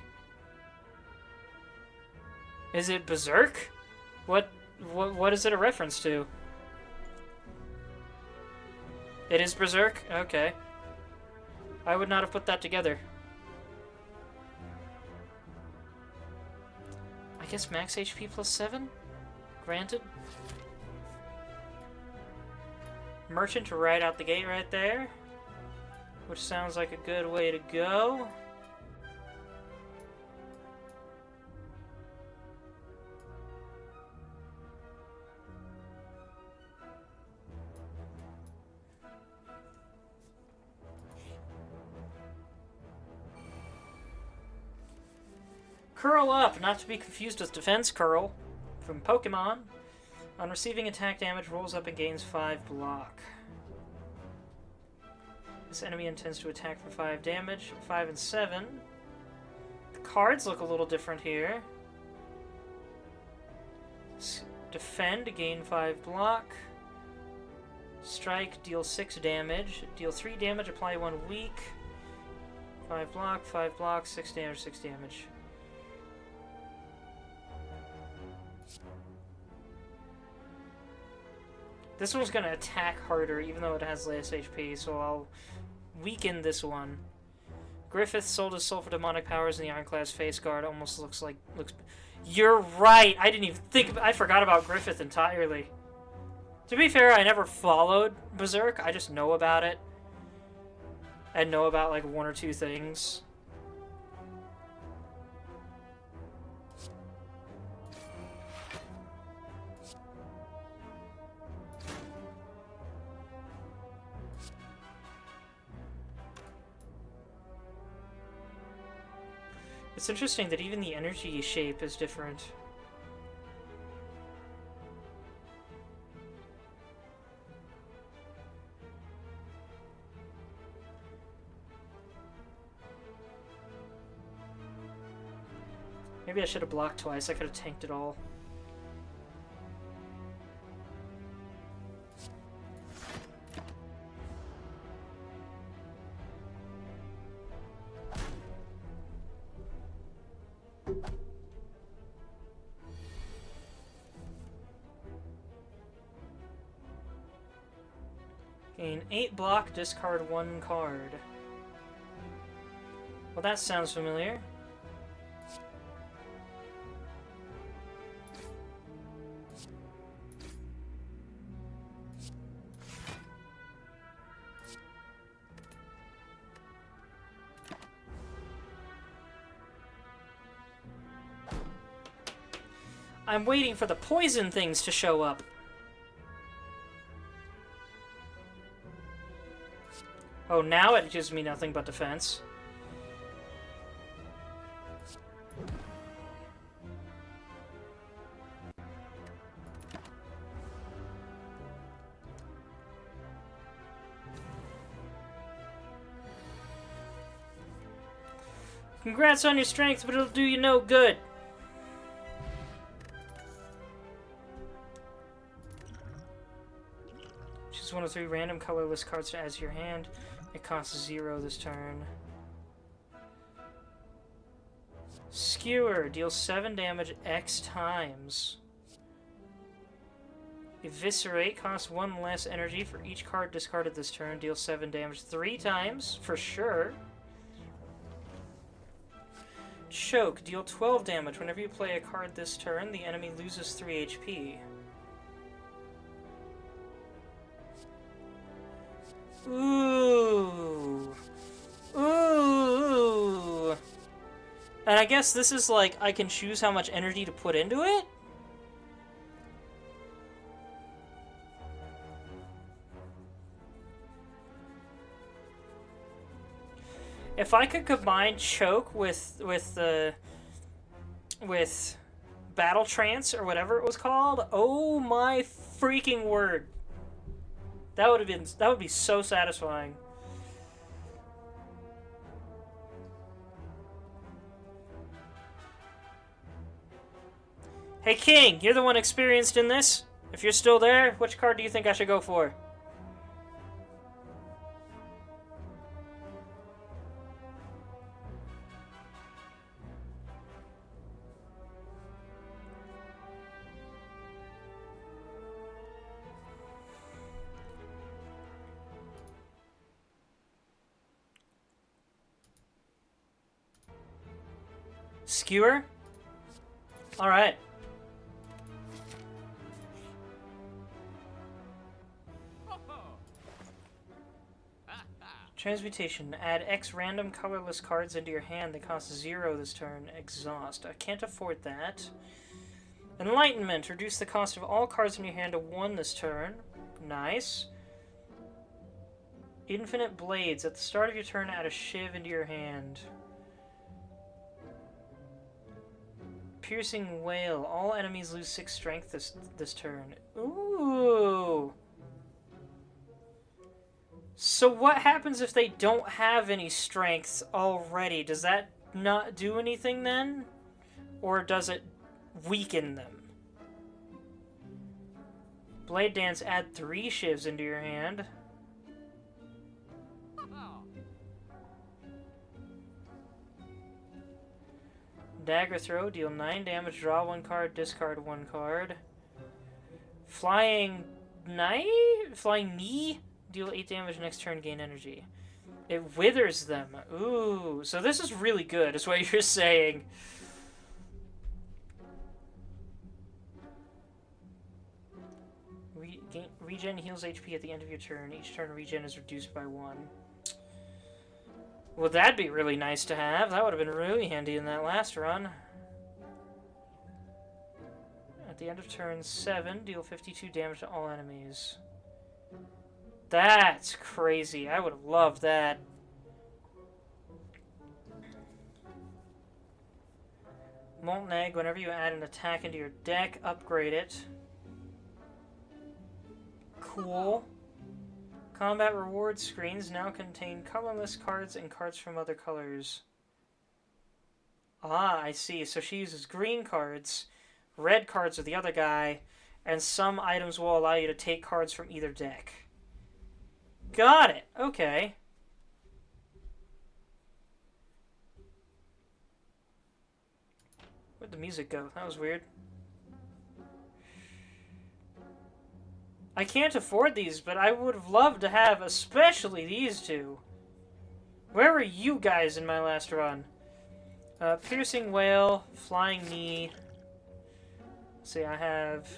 Is it Berserk? What is it a reference to? It is Berserk? Okay. I would not have put that together. I guess max HP plus 7? Granted. Merchant right out the gate right there. Which sounds like a good way to go. Curl Up, not to be confused with Defense Curl from Pokemon. On receiving attack damage, rolls up and gains 5 block. This enemy intends to attack for 5 damage, 5 and 7. The cards look a little different here. Defend, gain 5 block. Strike, deal 6 damage. Deal 3 damage, apply 1 weak. 5 block, 6 damage, 6 damage. This one's going to attack harder, even though it has less HP, so I'll weaken this one. Griffith sold his soul for demonic powers, and the Ironclad's face guard almost looks. You're right! I didn't even think. I forgot about Griffith entirely. To be fair, I never followed Berserk. I just know about it. I know about, like, 1 or 2 things. It's interesting that even the energy shape is different. Maybe I should have blocked twice. I could have tanked it all. Gain 8 block, discard 1 card. Well, that sounds familiar. I'm waiting for the poison things to show up. Oh, now it gives me nothing but defense. Congrats on your strength, but it'll do you no good. Choose 1 of 3 random colorless cards to add to your hand. It costs 0 this turn. Skewer. Deals 7 damage X times. Eviscerate. Costs 1 less energy for each card discarded this turn. Deals 7 damage 3 times, for sure. Choke. Deal 12 damage. Whenever you play a card this turn, the enemy loses 3 HP. Ooh. Ooh. And I guess this is like, I can choose how much energy to put into it? If I could combine Choke with Battle Trance or whatever it was called, oh my freaking word. That would be so satisfying. Hey, King, you're the one experienced in this. If you're still there, which card do you think I should go for? Skewer? Alright. Transmutation. Add X random colorless cards into your hand that cost 0 this turn. Exhaust. I can't afford that. Enlightenment. Reduce the cost of all cards in your hand to 1 this turn. Nice. Infinite Blades. At the start of your turn, add a Shiv into your hand. Piercing Wail. All enemies lose 6 strength this turn. Ooh! So what happens if they don't have any strength already? Does that not do anything then? Or does it weaken them? Blade Dance, add 3 shivs into your hand. Dagger Throw, deal 9 damage, draw 1 card, discard 1 card. Flying Knee? Deal 8 damage next turn, gain energy. It withers them. Ooh, so this is really good, is what you're saying. Regen heals HP at the end of your turn. Each turn regen is reduced by 1. Well, that'd be really nice to have. That would have been really handy in that last run. At the end of turn 7, deal 52 damage to all enemies. That's crazy. I would have loved that. Molten Egg, whenever you add an attack into your deck, upgrade it. Cool. Combat reward screens now contain colorless cards and cards from other colors. Ah, I see. So she uses green cards, red cards with the other guy, and some items will allow you to take cards from either deck. Got it. Okay. Where'd the music go? That was weird. I can't afford these, but I would have loved to have especially these two. Where were you guys in my last run? Piercing Wail, Flying Knee. Let's see, I have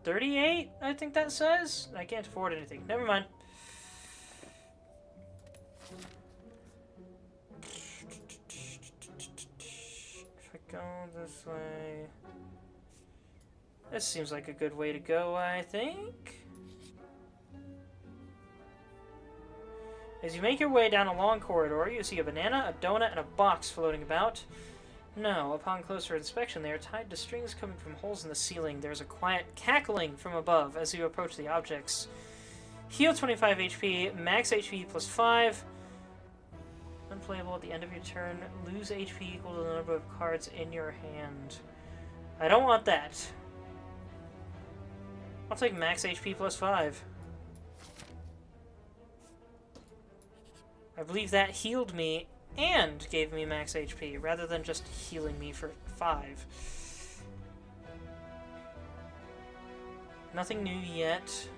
38, I think that says? I can't afford anything. Never mind. If I go this way... This seems like a good way to go, I think. As you make your way down a long corridor, you see a banana, a donut, and a box floating about. No, upon closer inspection, they are tied to strings coming from holes in the ceiling. There's a quiet cackling from above as you approach the objects. Heal 25 HP, max HP plus 5. Unplayable at the end of your turn. Lose HP equal to the number of cards in your hand. I don't want that. I'll take max HP plus 5. I believe that healed me and gave me max HP, rather than just healing me for 5. Nothing new yet.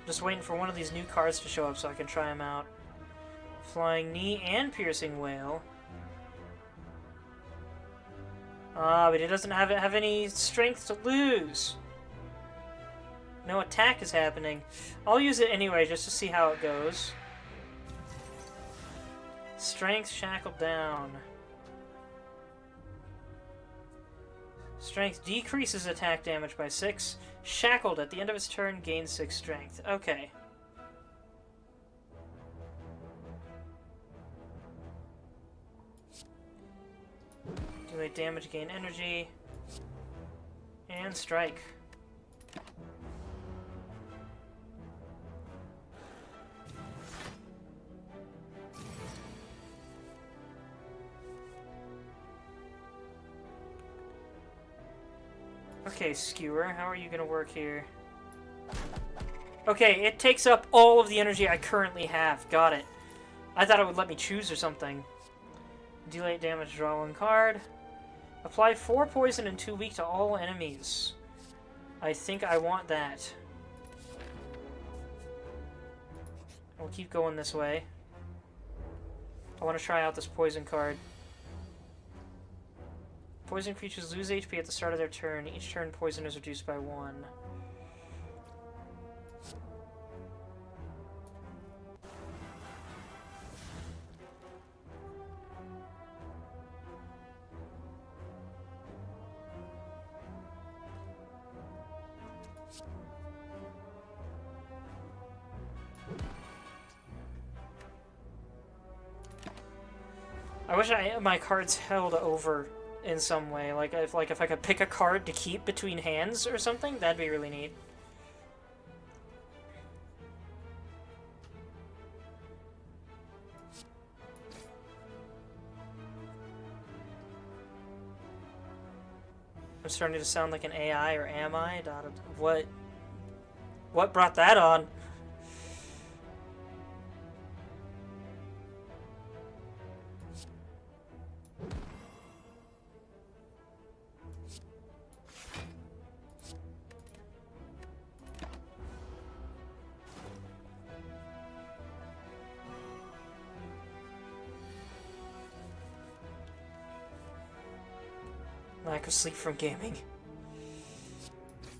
Just waiting for one of these new cards to show up so I can try them out. Flying Knee and Piercing Wail. Ah, but he doesn't have any strength to lose. No attack is happening. I'll use it anyway just to see how it goes. Strength shackled down. Strength decreases attack damage by 6. Shackled at the end of its turn, gains 6 strength. Okay. Delay damage, gain energy. And strike. Okay, Skewer, how are you gonna work here? Okay, it takes up all of the energy I currently have. Got it. I thought it would let me choose or something. Delay damage, draw 1 card. Apply 4 poison and 2 weak to all enemies. I think I want that. We'll keep going this way. I want to try out this poison card. Poison creatures lose HP at the start of their turn. Each turn, poison is reduced by 1. I wish my cards held over in some way. Like if I could pick a card to keep between hands or something, that'd be really neat. I'm starting to sound like an AI, or am I? What brought that on? Lack of sleep from gaming.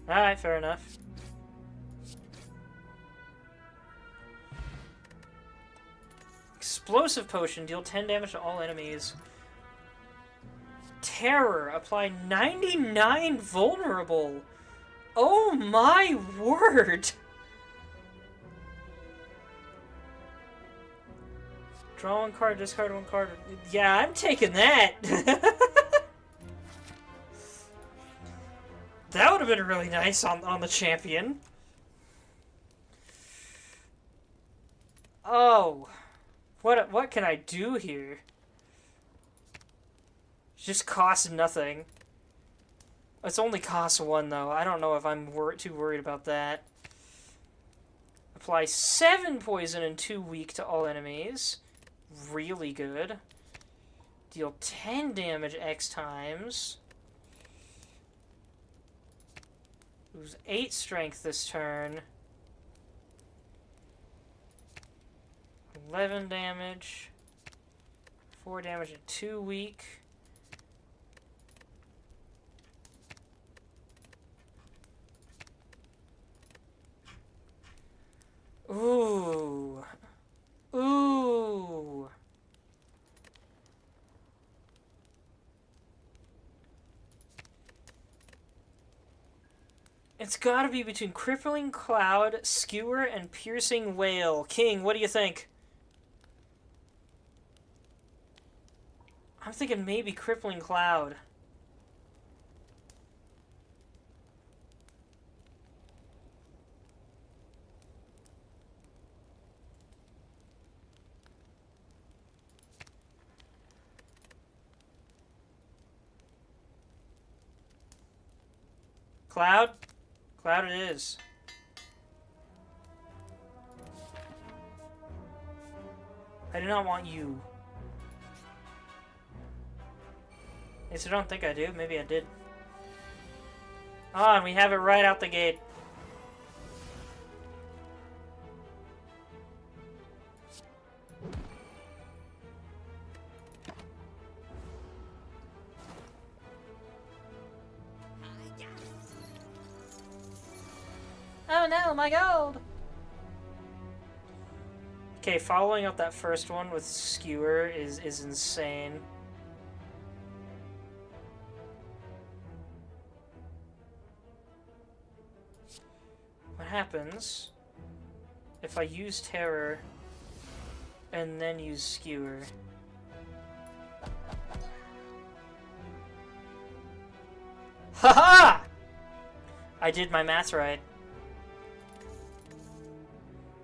Alright, fair enough. Explosive Potion. Deal 10 damage to all enemies. Terror. Apply 99 vulnerable. Oh my word! Draw 1 card, discard 1 card. Yeah, I'm taking that! That would have been really nice on the champion. Oh. What can I do here? Just costs nothing. It's only cost 1, though. I don't know if I'm too worried about that. Apply 7 poison and 2 weak to all enemies. Really good. Deal 10 damage X times. Lose 8 strength this turn. 11 damage. 4 damage and 2 weak. Ooh. Ooh. It's gotta be between Crippling Cloud, Skewer, and Piercing Wail. King, what do you think? I'm thinking maybe Crippling Cloud. Cloud? Cloud it is. I do not want you. Yes, I don't think I do. Maybe I did. Oh, and we have it right out the gate. Oh no, my gold! Okay, following up that first one with Skewer is insane. happens if I use Terror and then use Skewer. Haha! I did my math right.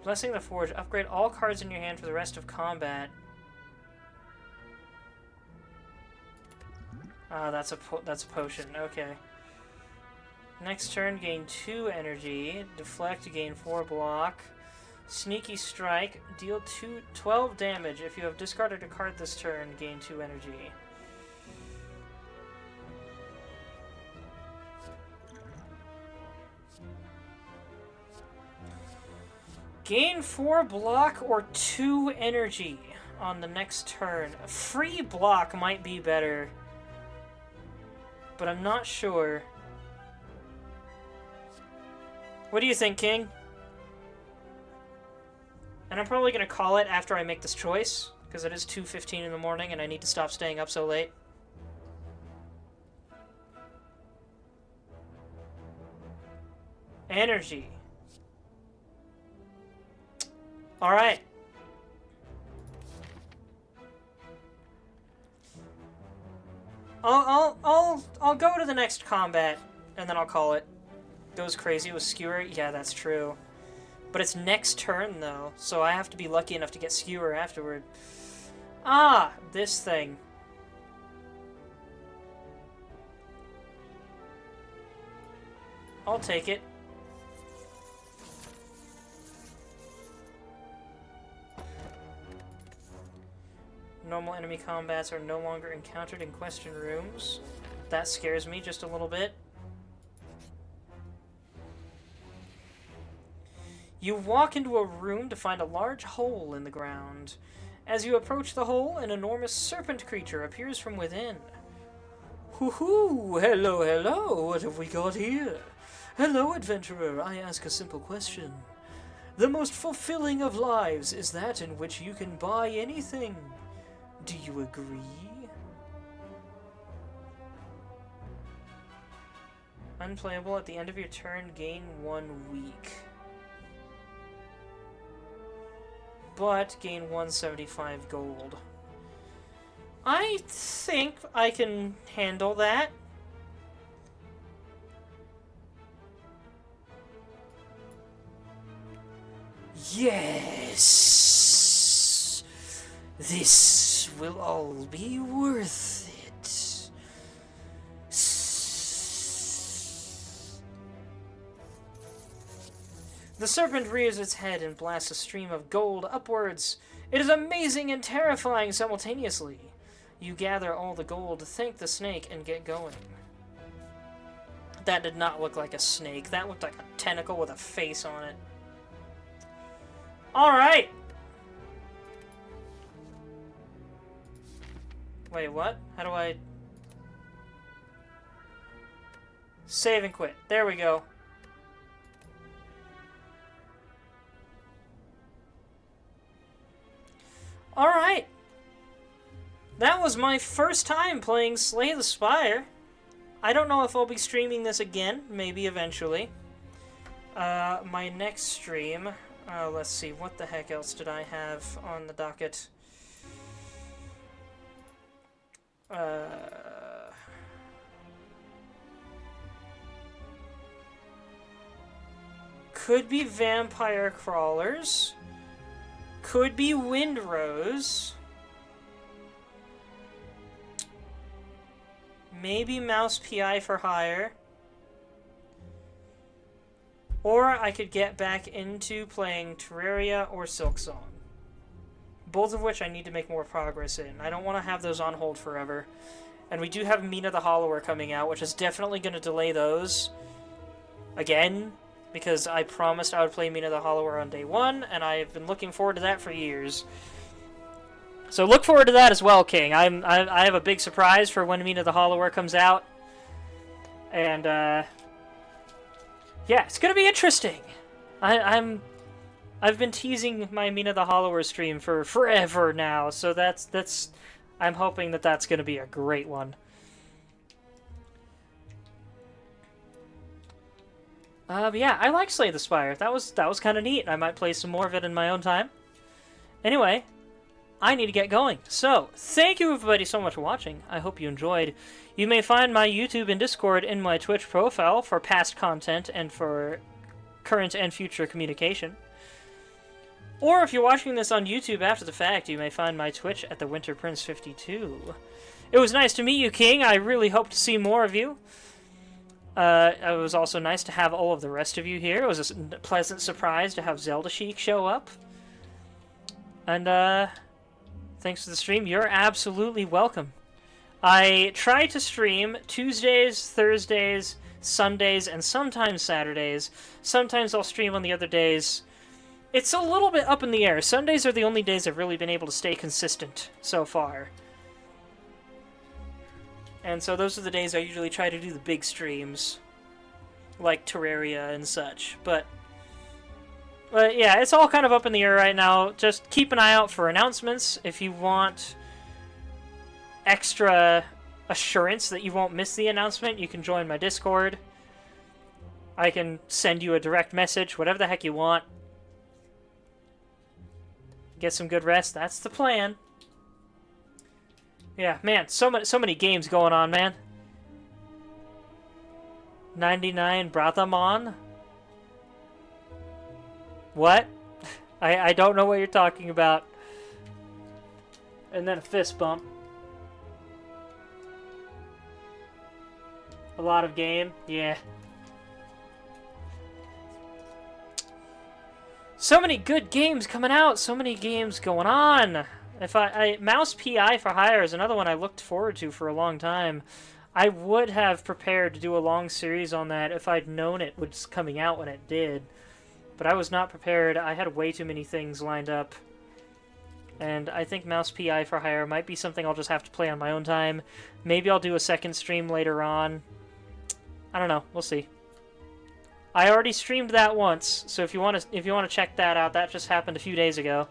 Blessing the Forge. Upgrade all cards in your hand for the rest of combat. That's a potion. Okay. Next turn, gain 2 energy. Deflect, gain 4 block. Sneaky Strike, deal 12 damage. If you have discarded a card this turn, gain 2 energy. Gain 4 block or 2 energy on the next turn. A free block might be better, but I'm not sure. What do you think, King? And I'm probably going to call it after I make this choice, because it is 2:15 in the morning and I need to stop staying up so late. Energy. Alright. I'll go to the next combat, and then I'll call it. Goes crazy with Skewer? Yeah, that's true. But it's next turn, though, so I have to be lucky enough to get Skewer afterward. Ah! This thing. I'll take it. Normal enemy combats are no longer encountered in question rooms. That scares me just a little bit. You walk into a room to find a large hole in the ground. As you approach the hole, an enormous serpent creature appears from within. Hoo-hoo! Hello, hello! What have we got here? Hello, adventurer. I ask a simple question. The most fulfilling of lives is that in which you can buy anything. Do you agree? Unplayable. At the end of your turn, gain 1 week. But gain 175 gold. I think I can handle that. Yes! This will all be worth it. The serpent rears its head and blasts a stream of gold upwards. It is amazing and terrifying simultaneously. You gather all the gold, thank the snake, and get going. That did not look like a snake. That looked like a tentacle with a face on it. Alright! Wait, what? How do I... Save and quit. There we go. Alright. That was my first time playing Slay the Spire. I don't know if I'll be streaming this again. Maybe eventually. My next stream... let's see. What the heck else did I have on the docket? Could be Vampire Crawlers. Could be Windrose. Maybe Mouse PI for Hire. Or I could get back into playing Terraria or Silksong. Both of which I need to make more progress in. I don't want to have those on hold forever. And we do have Mina the Hollower coming out, which is definitely going to delay those. Again, because I promised I would play Mina the Hollower on day 1, and I've been looking forward to that for years. So look forward to that as well, King. I have a big surprise for when Mina the Hollower comes out. And, yeah, it's going to be interesting. I've been teasing my Mina the Hollower stream for forever now, so that's I'm hoping that that's going to be a great one. But yeah, I like Slay the Spire. That was kind of neat. I might play some more of it in my own time. Anyway, I need to get going. So, thank you everybody so much for watching. I hope you enjoyed. You may find my YouTube and Discord in my Twitch profile for past content and for current and future communication. Or if you're watching this on YouTube after the fact, you may find my Twitch at the Winter Prince 52. It was nice to meet you, King. I really hope to see more of you. It was also nice to have all of the rest of you here. It was a pleasant surprise to have Zelda Chic show up. And, thanks for the stream. You're absolutely welcome. I try to stream Tuesdays, Thursdays, Sundays, and sometimes Saturdays. Sometimes I'll stream on the other days. It's a little bit up in the air. Sundays are the only days I've really been able to stay consistent so far. And so those are the days I usually try to do the big streams, like Terraria and such. But yeah, it's all kind of up in the air right now. Just keep an eye out for announcements. If you want extra assurance that you won't miss the announcement, you can join my Discord. I can send you a direct message, whatever the heck you want. Get some good rest. That's the plan. Yeah, man, so many games going on, man. 99 Brathamon? What? I don't know what you're talking about. And then a fist bump. A lot of game? Yeah. So many good games coming out, so many games going on. If Mouse PI for Hire is another one I looked forward to for a long time. I would have prepared to do a long series on that if I'd known it was coming out when it did. But I was not prepared. I had way too many things lined up. And I think Mouse PI for Hire might be something I'll just have to play on my own time. Maybe I'll do a second stream later on. I don't know. We'll see. I already streamed that once, so if you want to check that out, that just happened a few days ago.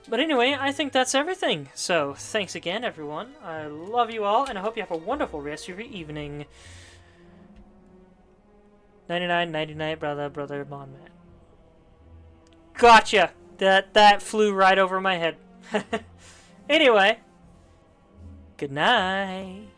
But anyway, I think that's everything. So, thanks again, everyone. I love you all, and I hope you have a wonderful rest of your evening. 99, brother, Mon Man. Gotcha! That flew right over my head. Anyway, good night.